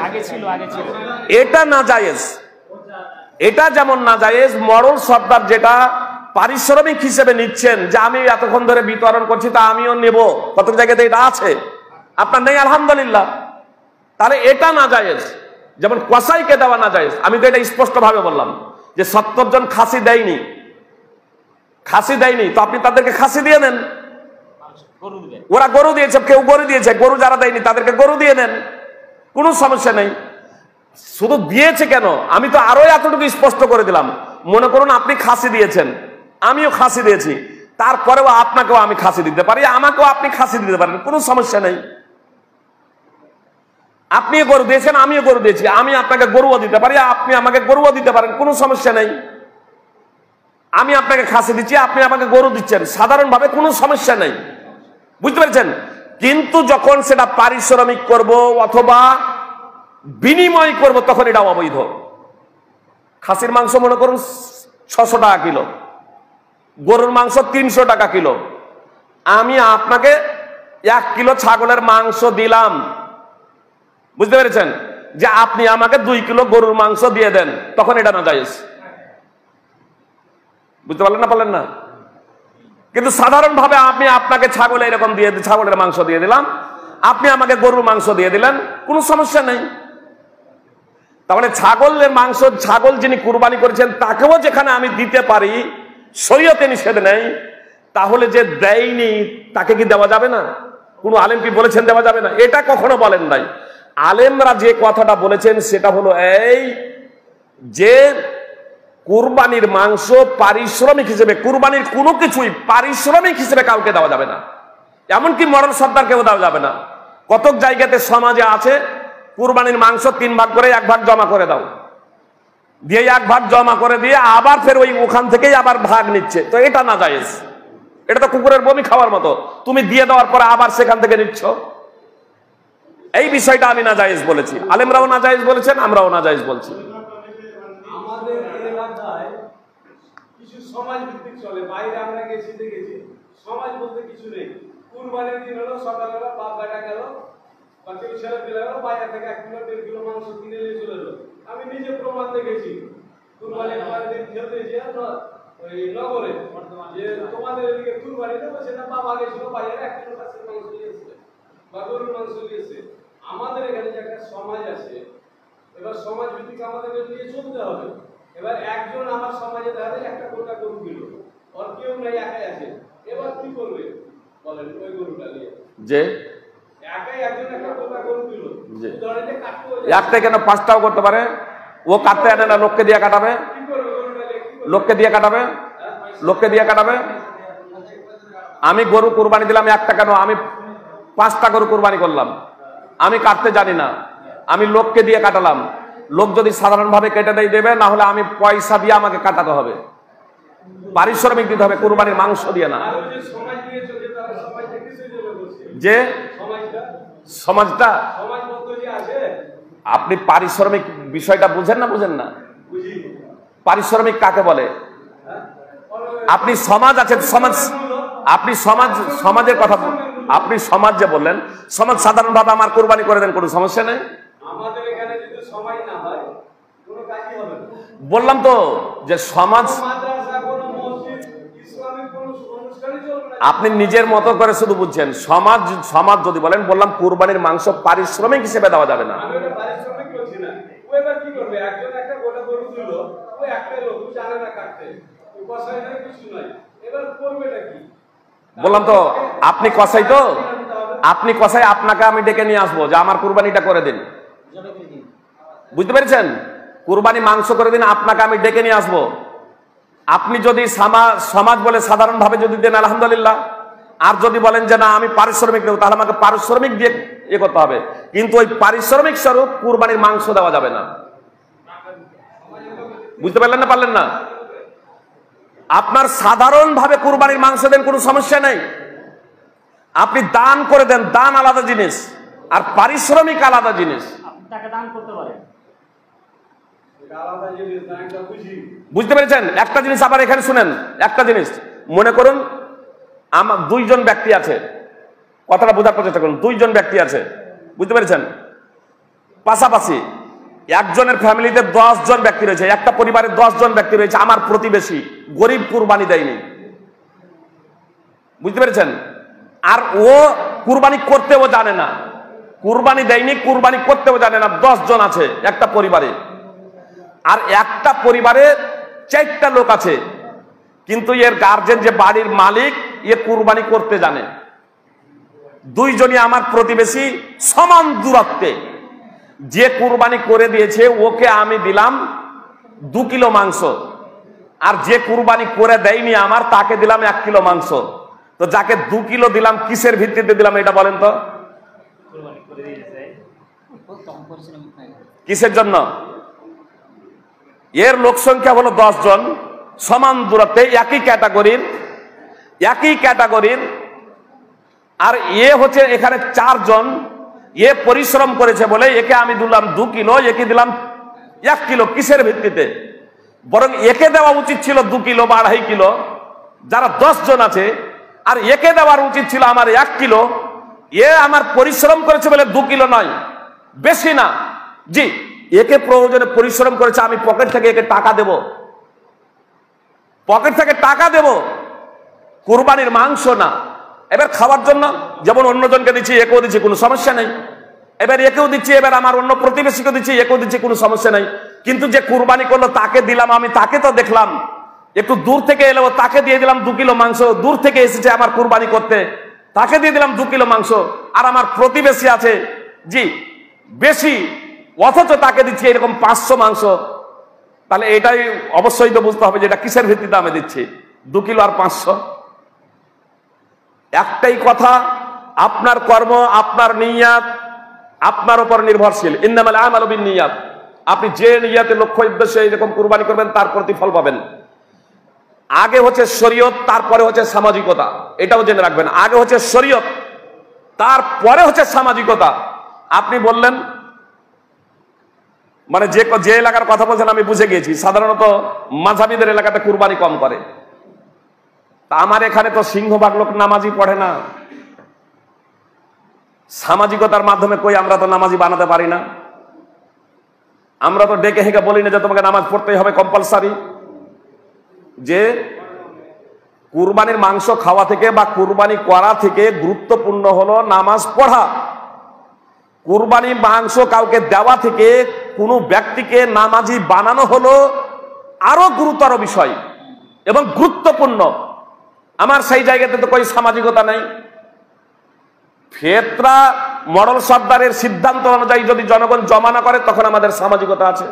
আগে ছিল। এটা না জায়েজ, এটা যেমন না জায়েজ মরল সর্দার যেটা পারিশ্রমিক হিসেবে নিচ্ছেন যে আমি এতক্ষণ ধরে বিতরণ করছি তা আমিও নেব, কত জায়গাতে এটা আছে, আপনার নেই আলহামদুলিল্লাহ, তাহলে এটা না জায়েজ। যেমন কসাইকে দেওয়া না জায়েজ, আমি তো এটা স্পষ্ট ভাবে বললাম যে 70 জন খাসি দেয়নি, তো আপনি তাদেরকে খাসি দিয়ে দেন, ওরা গরু দিয়েছে, কেউ গরু দিয়েছে, গরু যারা দেয়নি তাদেরকে গরু দিয়ে দেন, কোনো সমস্যা নেই। শুধু দিয়েছে কেন, আমি তো আরো এতটুকু স্পষ্ট করে দিলাম, মনে করুন আপনি খাসি দিয়েছেন, আমিও খাসি দিয়েছি, তারপরেও আপনাকেও আমি খাসি দিতে পারি, আমাকেও আপনি খাসি দিতে পারেন, কোনো সমস্যা নেই। আপনিও গরু দিয়েছেন, আমিও গরু দিয়েছি, আমি আপনাকে গরুও দিতে পারি, আপনি আমাকে গরুও দিতে পারেন, কোনো সমস্যা নেই। আমি আপনাকে খাসি দিচ্ছি, আপনি আমাকে গরু দিচ্ছেন, সাধারণভাবে কোনো সমস্যা নেই, বুঝতে পেরেছেন। কিন্তু যখন সেটা পারিশ্রমিক করব অথবা বিনিময় করব তখন এটা অবৈধ। খাসির মাংস মনে করুন 600 টাকা কিলো, গরুর মাংস 300 টাকা কিলো, আমি আপনাকে 1 কিলো ছাগলের মাংস দিলাম, বুঝতে পেরেছেন, যে আপনি আমাকে 2 কিলো গরুর মাংস দিয়ে দেন, তখন এটা না জায়েজ। বুঝতে পারলেন না? কিন্তু সাধারণভাবে আমি আপনাকে ছাগল এরকম দিয়ে, ছাগলের মাংস দিয়ে দিলাম, আপনি আমাকে গরুর মাংস দিয়ে দিলেন, কোনো সমস্যা নেই। তাহলে ছাগলের মাংস, ছাগল যিনি কুরবানি করেছেন তাকেও যেখানে আমি দিতে পারি, শরীয়তে নিষেধ নেই, তাহলে যে দেয়নি তাকে কি দেওয়া যাবে না? কোন আলেম কি বলেছেন দেওয়া যাবে না? এটা কখনো বলেন নাই। আলেমরা যে কথাটা বলেছেন সেটা হলো এই যে কুরবানির মাংস পারিশ্রমিক হিসেবে, কুরবানির কোনো কিছুই পারিশ্রমিক হিসেবে কাউকে দেওয়া যাবে না, এমনকি মরণ সর্দারকেও দেওয়া যাবে না। কতক জায়গাতে সমাজে আছে কুরবানির মাংস 3 ভাগ করে 1 ভাগ জমা করে দাও, দিয়ে 1 ভাগ জমা করে দিয়ে আবার ফের ওই ওখান থেকেই আবার ভাগ নিচ্ছে। তো এটা না জায়েজ, এটা তো কুকুরের বমি খাওয়ার মতো, তুমি দিয়ে দেওয়ার পরে আবার সেখান থেকে নিচ্ছ। এই বিষয়টা আমি না জায়েজ বলেছি, আলেমরাও না জায়েজ বলেছেন, আমরাও না জায়েজ বলছি। আমাদের এলাকায় কিছু সমাজ ভিত্তিক চলে, বাইরে আমরা গেছি দেখেছি সমাজ বলতে কিছু নেই। কুরবানির দিন হলো সকালবেলা বাপ বেটা গেল বা কেউ ছেলে পেলে গেল, বাইরে থেকে 1 কিলো 1.5 কিলো মাংস কিনে নিয়ে চলে এলো। আমি নিজে প্রমাণ দেখেছি কুরবানির দিন খেলতে গিয়ে ওই নগরে যে তোমাদের এদিকে কুরবানি দেবো, সেটা বাবা গেছিল বাইরে 1 কিলো মাংস নিয়ে এসেছে বা গরুর মাংস নিয়ে এসেছে। আমাদের এখানে যে একটা সমাজ আছে, এবার সমাজ ভিত্তিক আমাদেরকে নিয়ে চলতে হবে। এবার একজন আমার সমাজে দাঁড়ালে একটা গোটা গরু দিল, আর কেউ নাই, একাই আছে, এবার কি করবে বলেন? ওই গরুটা নিয়ে যে একাই একজন একটা গোটা গরু দিল, ধরেন কাটতে একটা কেন 5টাও করতে পারে, ও কাটতে আনে না, লোককে দিয়ে কাটাবে, কি করবে গরুটা নিয়ে? কি করবে? লোককে দিয়ে কাটাবে, লোককে দিয়ে কাটাবে। আমি গরু কুরবানি দিলাম একটা কেন, আমি 5টা গরু কুরবানি করলাম, আমি কাটতে জানি না, আমি লোককে দিয়ে কাটালাম। লোক যদি সাধারণভাবে কেটে দেবে, না হলে আমি পয়সা দিয়ে আমাকে কাটাতে হবে, পারিশ্রমিক দিতে হবে, কুরবানির মাংস দিয়ে না। আর ওই যে সমাজ নিয়ে চলছে, তারা সমাজটা কিসের জন্য করছে? যে সমাজটা সমাজবদ্ধ যে আছে, আপনি পারিশ্রমিক বিষয়টা বুঝেন না, বুঝেন না? বুঝি পারিশ্রমিক কাকে বলে? আপনি সমাজ আছেন, সমাজ, আপনি সমাজের কথা, আপনি সমাজ যে বললেন, সমাজ সাধারণভাবে আমার কুরবানি করে দেন, কোনো সমস্যা নেই। আমাদের এখানে যদি সমাজ না হয় কোনো কাজই হবে না। বললাম তো যে সমাজ, মাদ্রাসা, কোনো মসজিদ, ইসলামিক কোনো অনুষ্ঠানই চলবে না। আপনি নিজের মতো করে শুধু বুঝছেন। সমাজ, সমাজ যদি বলেন, বললাম কুরবানির মাংস পারিশ্রমিক হিসেবে দেওয়া যাবে না। আমি ওটা পারিশ্রমিক বলছি না। ও এবার কি করবে? একজন একটা গোটা গরু দিল, ও একটা লোক জানে না কাটতে, ও কষাই নাই, কিছু নাই, এবার করবেটা কি? বললাম তো আপনি কসাই, তো আপনি কসাই, আপনাকে আমি ডেকে নিয়ে আসবো যে আমার কুরবানিটা করে দিন, বুঝতে পেরেছেন? কুরবানি মাংস করে দিন, আপনাকে আমি ডেকে নিয়ে আসবো। আপনি যদি সমাজ বলে সাধারণভাবে যদি দেন আলহামদুলিল্লাহ, আর যদি বলেন যে না আমি পারিশ্রমিক দেবো, তাহলে আমাকে পারিশ্রমিক দিয়ে ইয়ে করতে হবে, কিন্তু ওই পারিশ্রমিক স্বরূপ কুরবানির মাংস দেওয়া যাবে না। বুঝতে পারলেন না, পারলেন না? আপনার সাধারণভাবে কুরবানির মাংস দেন, কোনো সমস্যা নেই, আপনি দান করে দেন, দান আলাদা জিনিস আর পারিশ্রমিক আলাদা জিনিস। আপনি তাকে দান করতে পারেন, এটা আলাদা জিনিস না, এটা বুঝি। বুঝতে পেরেছেন? একটা জিনিস আবার এখানে শুনেন, একটা জিনিস মনে করুন, আমার 2 জন ব্যক্তি আছে, কথাটা বোঝার চেষ্টা করুন, 2 জন ব্যক্তি আছে, বুঝতে পেরেছেন? পাশাপাশি একজনের ফ্যামিলিতে 10 জন ব্যক্তি রয়েছে, একটা পরিবারে 10 জন ব্যক্তি রয়েছে, আমার প্রতিবেশী গরিব, কুরবানি দেয়নি, বুঝতে পেরেছেন? আর ও কুরবানি করতেও জানে না, কুরবানি দেয়নি, কুরবানি করতেও জানে না, 10 জন আছে একটা পরিবারে, আর একটা পরিবারে 4টা লোক আছে, কিন্তু এর গার্জেন যে বাড়ির মালিক, এ কুরবানি করতে জানে। 2 জনই আমার প্রতিবেশী, সমান দূরত্বে। যে কুরবানি করে দিয়েছে ওকে আমি দিলাম 2 কিলো মাংস, আর যে কুরবানি করে দেয়নি আমার, তাকে দিলাম 1 কিলো মাংস। তো যাকে 2 কিলো দিলাম, কিসের ভিত্তিতে দিলাম এটা বলেন তো? কুরবানি করে দিয়েছে। কিসের জন্য? এর লোক সংখ্যা হলো 10 জন, সমান দূরত্বে, একই ক্যাটাগরির, আর এ হচ্ছে এখানে 4 জন। এ পরিশ্রম করেছে বলে একে আমি দিলাম 2 কিলো, একে দিলাম 1 কিলো। কিসের ভিত্তিতে? বরং একে দেওয়া উচিত ছিল 2 কিলো বা 2.5 কিলো, যারা 10 জন আছে, আর একে দেওয়ার উচিত ছিল আমার 1 কিলো। এ আমার পরিশ্রম করেছে বলে 2 কিলো নয়, বেশি না, জি, একে প্রয়োজনে পরিশ্রম করেছে, আমি পকেট থেকে একে টাকা দেব, পকেট থেকে টাকা দেব, কুরবানির মাংস না। এবার খাওয়ার জন্য যেমন অন্যজনকে দিচ্ছি, একেও দিচ্ছি, কোনো সমস্যা নেই, এবার একেও দিচ্ছি, এবার আমার অন্য প্রতিবেশীকে দিচ্ছি, একেও দিচ্ছি, কোনো সমস্যা নাই। কিন্তু যে কুরবানি করলো তাকে দিলাম, আমি তাকে তো দেখলাম, একটু দূর থেকে এলো, তাকে দিয়ে দিলাম 2 কিলো মাংস, দূর থেকে এসেছে আমার কুরবানি করতে, তাকে দিয়ে দিলাম 2 কিলো মাংস। আর আমার প্রতিবেশী আছে জি বেশি, অথচ তাকে দিচ্ছি এরকম 500 মাংস, তাহলে এটাই অবশ্যই তো বুঝতে হবে যে এটা কিসের ভিত্তিতে আমি দিচ্ছি, 2 কিলো আর 500। একটাই কথা, আপনার কর্ম, আপনার নিয়াত আপনার উপর নির্ভরশীল। ইন্নামাল আমালু বিন্নিয়াত। আপনি যে নিয়াতে লক্ষ্য উদ্দেশ্যে এরকম কুরবানি করবেন তার প্রতিফল পাবেন। আগে হচ্ছে শরীয়ত, তারপরে হচ্ছে সামাজিকতা, এটাও জেনে রাখবেন। আগে হচ্ছে শরীয়ত, তারপরে হচ্ছে সামাজিকতা। আপনি বললেন মানে যে এলাকার কথা বলছেন আমি বুঝে গিয়েছি, সাধারণত মাঝাবিদের এলাকাতে কুরবানি কম করে। তা আমার এখানে তো সিংহভাগ লোক নামাজি পড়ে না। সামাজিকতার মাধ্যমে কই আমরা তো নামাজি বানাতে পারি না। আমরা তো ডেকে হেঁকে বলি না যে তোমাকে নামাজ পড়তেই হবে কম্পালসারি। যে কুরবানির মাংস খাওয়া থেকে বা কুরবানি করা থেকে গুরুত্বপূর্ণ হলো নামাজ পড়া। কুরবানির মাংস কাউকে দেওয়া থেকে কোনো ব্যক্তিকে নামাজি বানানো হলো আরো গুরুতর বিষয় এবং গুরুত্বপূর্ণ। আমার সেই জায়গাতে তো કોઈ সামাজিকতা নেই। ফেতরা মডেল সর্দারের সিদ্ধান্ত অনুযায়ী যদি জনগণ জমা না করে তখন আমাদের সামাজিকতা আছে।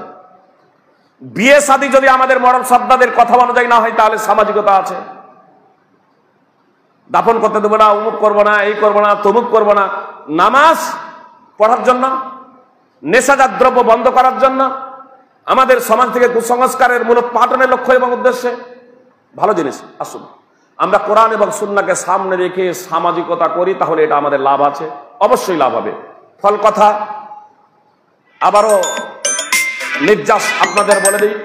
বিয়ে শাদী যদি আমাদের মডেল সর্দারদের কথা অনুযায়ী না হয় তাহলে সামাজিকতা আছে। দাফন করতে দেবো না, অমুক করবো না, এই করবো না, তমুক করবো না, নামাজ পড়ার জন্য, নেশাজাত দ্রব্য বন্ধ করার জন্য, আমাদের সমাজ থেকে কুসংস্কারের মূলোৎপাটনের লক্ষ্য এবং উদ্দেশ্যে। ভালো জিনিস। আসুন আমরা কোরআন এবং সুন্নাহকে সামনে রেখে সামাজিকতা করি, তাহলে এটা আমাদের লাভ আছে, অবশ্যই লাভ হবে। ফল কথা আবারও নির্যাস আপনাদের বলে দিই,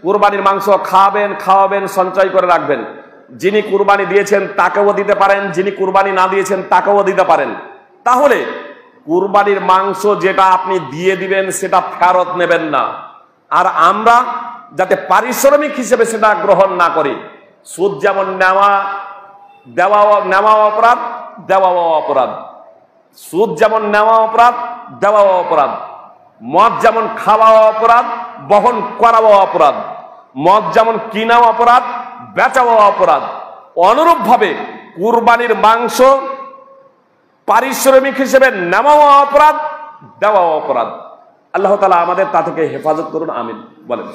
কুরবানির মাংস খাওয়াবেন, সঞ্চয় করে রাখবেন। যিনি কুরবানি দিয়েছেন তাকেও দিতে পারেন, যিনি কুরবানি না দিয়েছেন তাকেও দিতে পারেন। তাহলে কুরবানির মাংস যেটা আপনি দিয়ে দিবেন সেটা ফেরত নেবেন না। আর আমরা যাতে পারিশ্রমিক হিসেবে সেটা গ্রহণ না করি। সুদ যেমন নেওয়া অপরাধ, দেওয়াও অপরাধ। সুদ যেমন নেওয়া অপরাধ, দেওয়াও অপরাধ। মদ যেমন খাওয়া অপরাধ, বহন করাও অপরাধ। মদ যেমন কিনাও অপরাধ, বেচাও অপরাধ। অনুরূপ ভাবে কুরবানির মাংস পারিশ্রমিক হিসেবে নেওয়াও অপরাধ, দেওয়াও অপরাধ। আল্লাহ তাআলা আমাদের তা থেকে হেফাজত করুন, আমিন বলেন।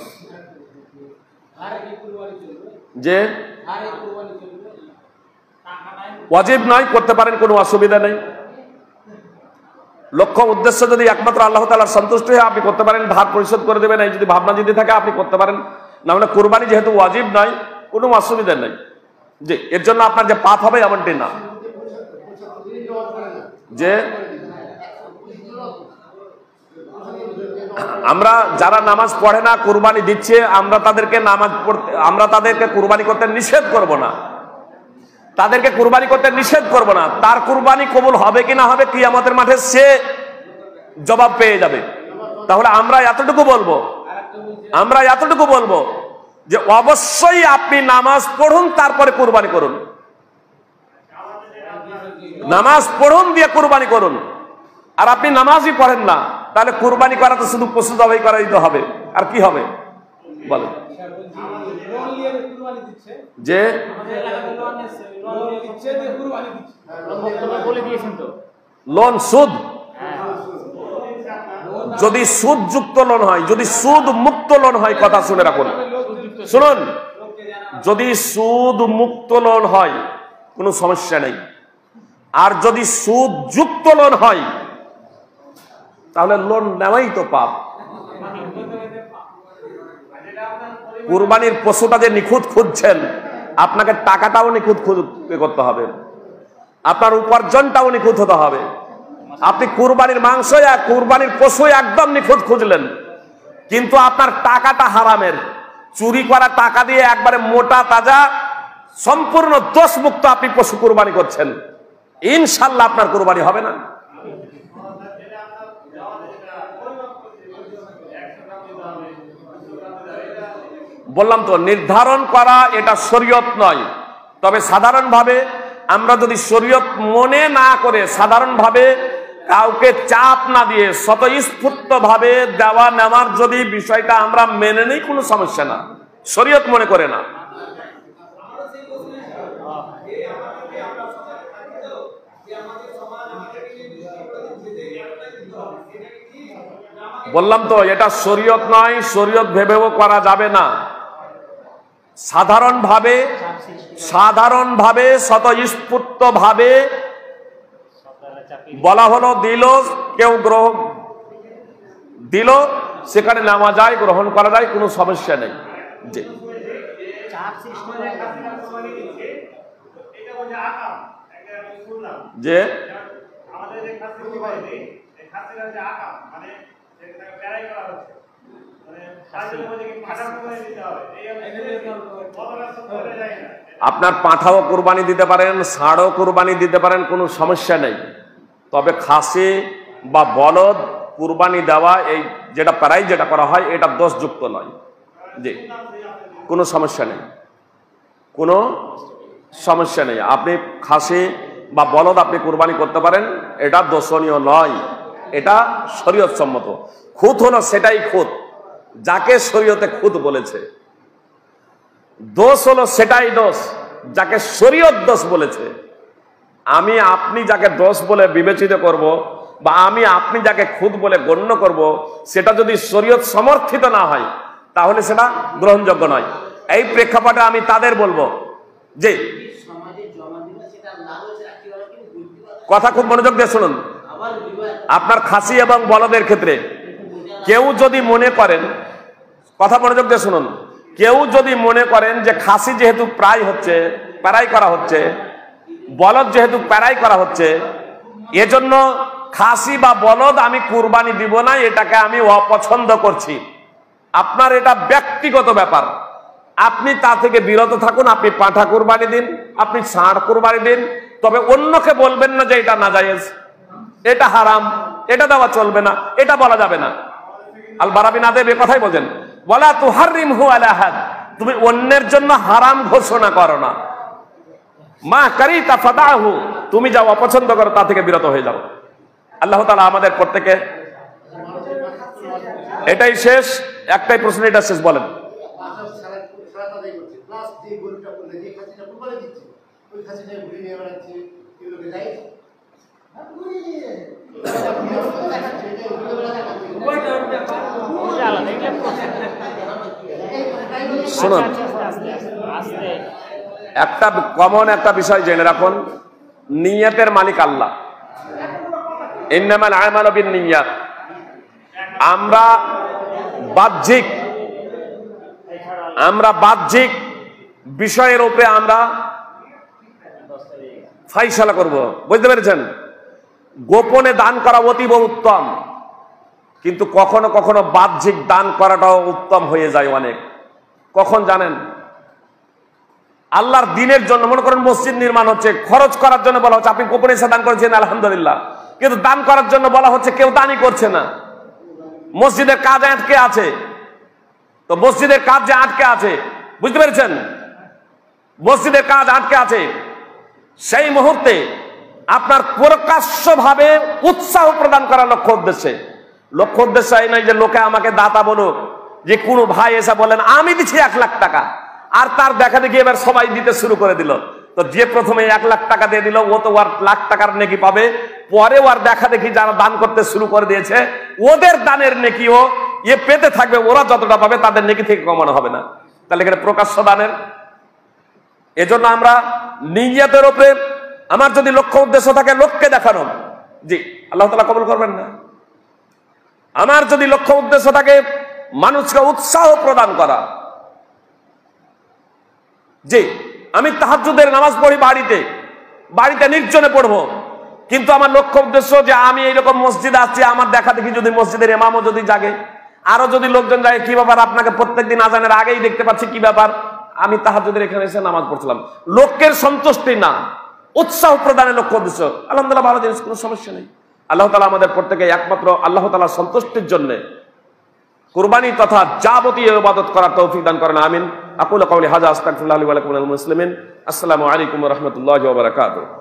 যে ওয়াজিব নয়, করতে পারেন, কোনো অসুবিধা নেই। লক্ষ্য উদ্দেশ্য যদি একমাত্র আল্লাহ তাআলার সন্তুষ্টি হয় আপনি করতে পারেন, ধার পরিশোধ করে দেবেন, এই যদি ভাবনা যদি থাকে আপনি করতে পারেন। না হলে কুরবানি যেহেতু ওয়াজিব নয়, কোনো অসুবিধা নেই। যে এর জন্য আপনার যে পাপ হবে এমনটি না। যে আমরা যারা নামাজ পড়ে না কুরবানি দিচ্ছে, আমরা তাদেরকে কুরবানি করতে নিষেধ করব না, তাদেরকে কুরবানি করতে নিষেধ করব না। তার কুরবানি কবুল হবে কি না হবে কিয়ামতের মাঠে সে জবাব পেয়ে যাবে। তাহলে আমরা এতটুকু বলবো যে অবশ্যই আপনি নামাজ পড়ুন, তারপরে কুরবানি করুন। নামাজ পড়ুন দিয়ে কুরবানি করুন। আর আপনি নামাজই পড়েন না, তাহলে কুরবানি করা তো শুধু পশু জবাই করাই তো হবে, আর কি হবে বলেন। যে লোন সুদ, যদি সুদ যুক্ত লোন হয়, যদি সুদ মুক্ত লোন হয়, কথা শুনে রাখুন, শুনুন, যদি সুদ মুক্ত লোন হয় কোনো সমস্যা নেই। আর যদি সুদ যুক্ত লোন হয় তাহলে লোন নেওয়াই তো পাপ। কুরবানির পশুটা যে নিখুঁত খুঁজছেন, আপনাকে টাকাটাও নিখুঁত করতে হবে, আপনার উপার্জনটাও নিখুঁত হতে হবে। আপনি কুরবানির মাংস কুরবানির পশু একদম নিখুঁত খুঁজলেন, কিন্তু আপনার টাকাটা হারামের, চুরি করা টাকা দিয়ে একবারে মোটা তাজা সম্পূর্ণ দোষ মুক্ত আপনি পশু কুরবানি করছেন, ইনশাল্লাহ আপনার কুরবানি হবে না। বললাম তো, নির্ধারণ করা এটা শরীয়ত নয়। তবে সাধারণভাবে আমরা যদি শরীয়ত মনে না করে সাধারণভাবে কাউকে চাপ না দিয়ে স্বতঃস্ফূর্ত ভাবে দেওয়া নেওয়ার যদি বিষয়টা আমরা মেনে নেই, কোনো সমস্যা না, শরীয়ত মনে করে না। বললাম তো এটা শরীয়ত নয়, শরীয়ত ভেবেও করা যাবে না। সাধারণভাবে স্বতঃস্ফূর্ত ভাবে বলা হলো, দিল, কেউ গ্রহণ দিল, সেখানে নেওয়া যায়, গ্রহণ করা যায়, কোনো সমস্যা নেই। জি, যে আপনার পাঁঠাও কুরবানি দিতে পারেন, ষাঁড়ও কুরবানি দিতে পারেন, কোনো সমস্যা নেই। তবে খাসি বা বলদ কুরবানি দেওয়া, এই যেটা প্রায় যেটা করা হয়, এটা দোষযুক্ত নয়। জি, কোনো সমস্যা নেই, কোনো সমস্যা নেই। আপনি খাসি বা বলদ আপনি কুরবানি করতে পারেন, এটা দোষণীয় নয়, এটা শরীয়ত সম্মত। খুঁত হলো সেটাই খুঁত যাকে শরীয়তে খুঁত বলেছে, দোষ হলো সেটাই দোষ যাকে শরীয়ত দোষ বলেছে। আমি আপনি যাকে দোষ বলে বিবেচিত করব, বা আমি আপনি যাকে খুঁত বলে গণ্য করব, সেটা যদি শরীয়ত সমর্থিত না হয় তাহলে সেটা গ্রহণযোগ্য নয়। এই প্রেক্ষাপটে আমি তাদের বলবো যে, কথা খুব মনোযোগ দিয়ে শুনুন। আপনার খাসি এবং বলদের ক্ষেত্রে কেউ যদি মনে করেন, কথা মনোযোগ দিয়ে শুনুন, কেউ যদি মনে করেন যে খাসি যেহেতু প্রায় করা হচ্ছে, বলদ যেহেতু প্যারাই করা হচ্ছে, এজন্য খাসি বা বলদ আমি কুরবানি দিব না, এটাকে আমি অপছন্দ করছি, আপনার এটা ব্যক্তিগত ব্যাপার, আপনি তা থেকে বিরত থাকুন। আপনি পাঁঠা কুরবানি দিন, আপনি ষাঁড় কুরবানি দিন, তবে অন্যকে বলবেন না যে এটা নাজায়েজ, এটা হারাম, এটা দেওয়া চলবে না, এটা বলা যাবে না। আল বারাবি নাদেব এ কথাই বলেন, ওয়ালা তুহাররিমহু আলা আহাদ, তুমি অন্যের জন্য হারাম ঘোষণা করো না। মা কারিতা ফাদাহু, তুমি যা অপছন্দ করো তা থেকে বিরত হয়ে যাও। আল্লাহ তাআলা আমাদের প্রত্যেকে, এটাই শেষ, একটাই প্রশ্ন, এটা শেষ, বলেন। শুনুন, একটা কমন একটা বিষয় জেনে রাখুন, নিয়তের মালিক আল্লাহ। ইন্নামাল আমালু বিন্নিয়াত। আমরা বাহ্যিক বিষয়ের উপরে আমরা ফাইসালা করব, বুঝতে পেরেছেন? গোপনে দান করা অতীব উত্তম, কিন্তু কখনো কখনো বাহ্যিক দান করাটাও উত্তম হয়ে যায় অনেক। কখন জানেন? আল্লাহর দিনের জন্য, মনে করেন মসজিদ নির্মাণ হচ্ছে, খরচ করার জন্য বলা হচ্ছে, আপনি গোপনে এসে দান করেছেন, আলহামদুলিল্লাহ, কিন্তু দান করার জন্য বলা হচ্ছে কেউ দানই করছে না, মসজিদের কাজ আটকে আছে। তো মসজিদের কাজ যে আটকে আছে, বুঝতে পেরেছেন, মসজিদের কাজ আটকে আছে, সেই মুহূর্তে আপনার প্রকাশ্যভাবে উৎসাহ প্রদান করার লক্ষ্য উদ্দেশ্য এই নয় যে লোকে আমাকে দাতা বলুক, যে কোনো ভাই এসে বলেন আমি দিচ্ছি 1 লাখ টাকা, আর তার দেখা দেখি এবার সবাই দিতে শুরু করে দিল। তো যে প্রথমে 1 লাখ টাকা দিয়ে দিল, ও তো আর লাখ টাকার নেকি পাবে, পরে আর দেখা দেখি যারা দান করতে শুরু করে দিয়েছে ওদের দানের নেকিও এ পেতে থাকবে, ওরা যতটা পাবে তাদের নেকি থেকে কমানো হবে না। তাহলে এখানে প্রকাশ্য দানের, এজন্য আমরা নিয়তের উপরে, আমার যদি লক্ষ্য উদ্দেশ্য থাকে লোককে দেখানো, জি আল্লাহ তাআলা কবুল করবেন না। আমার যদি লক্ষ্য উদ্দেশ্য থাকে মানুষকে উৎসাহ প্রদান করা, জি আমি তাহাজ্জুদের নামাজ পড়ি বাড়িতে নির্জনে পড়বো, কিন্তু আমার লক্ষ্য উদ্দেশ্য যে আমি এইরকম মসজিদে আসছি, আমার দেখা দেখি যদি মসজিদের ইমামও যদি জাগে, আরো যদি লোকজন জাগে, কি ব্যাপার আপনাকে প্রত্যেকদিন আজানের আগেই দেখতে পাচ্ছি, কি ব্যাপার, আমি তাহাজ্জুদের এখানে এসে নামাজ পড়ছিলাম, লোকের সন্তুষ্টি না, উৎসাহ প্রদানের লক্ষ্য উদ্দেশ্য, আলহামদুলিল্লাহ, ভালো জিনিস, কোনো সমস্যা নেই। আল্লাহ তাআলা আমাদের প্রত্যেকে একমাত্র আল্লাহ তাআলার সন্তুষ্টির জন্য কুরবানি তথা যাবতীয় ইবাদত করার তৌফিক দান করেন, আমিন। আকুলু কাওলি হাযা আস্তাগফিরুল্লাহ লি ওয়া লাকুম মিনাল মুসলিমিন। আসসালামু আলাইকুম ওয়া রাহমাতুল্লাহি ওয়া বারাকাতুহু।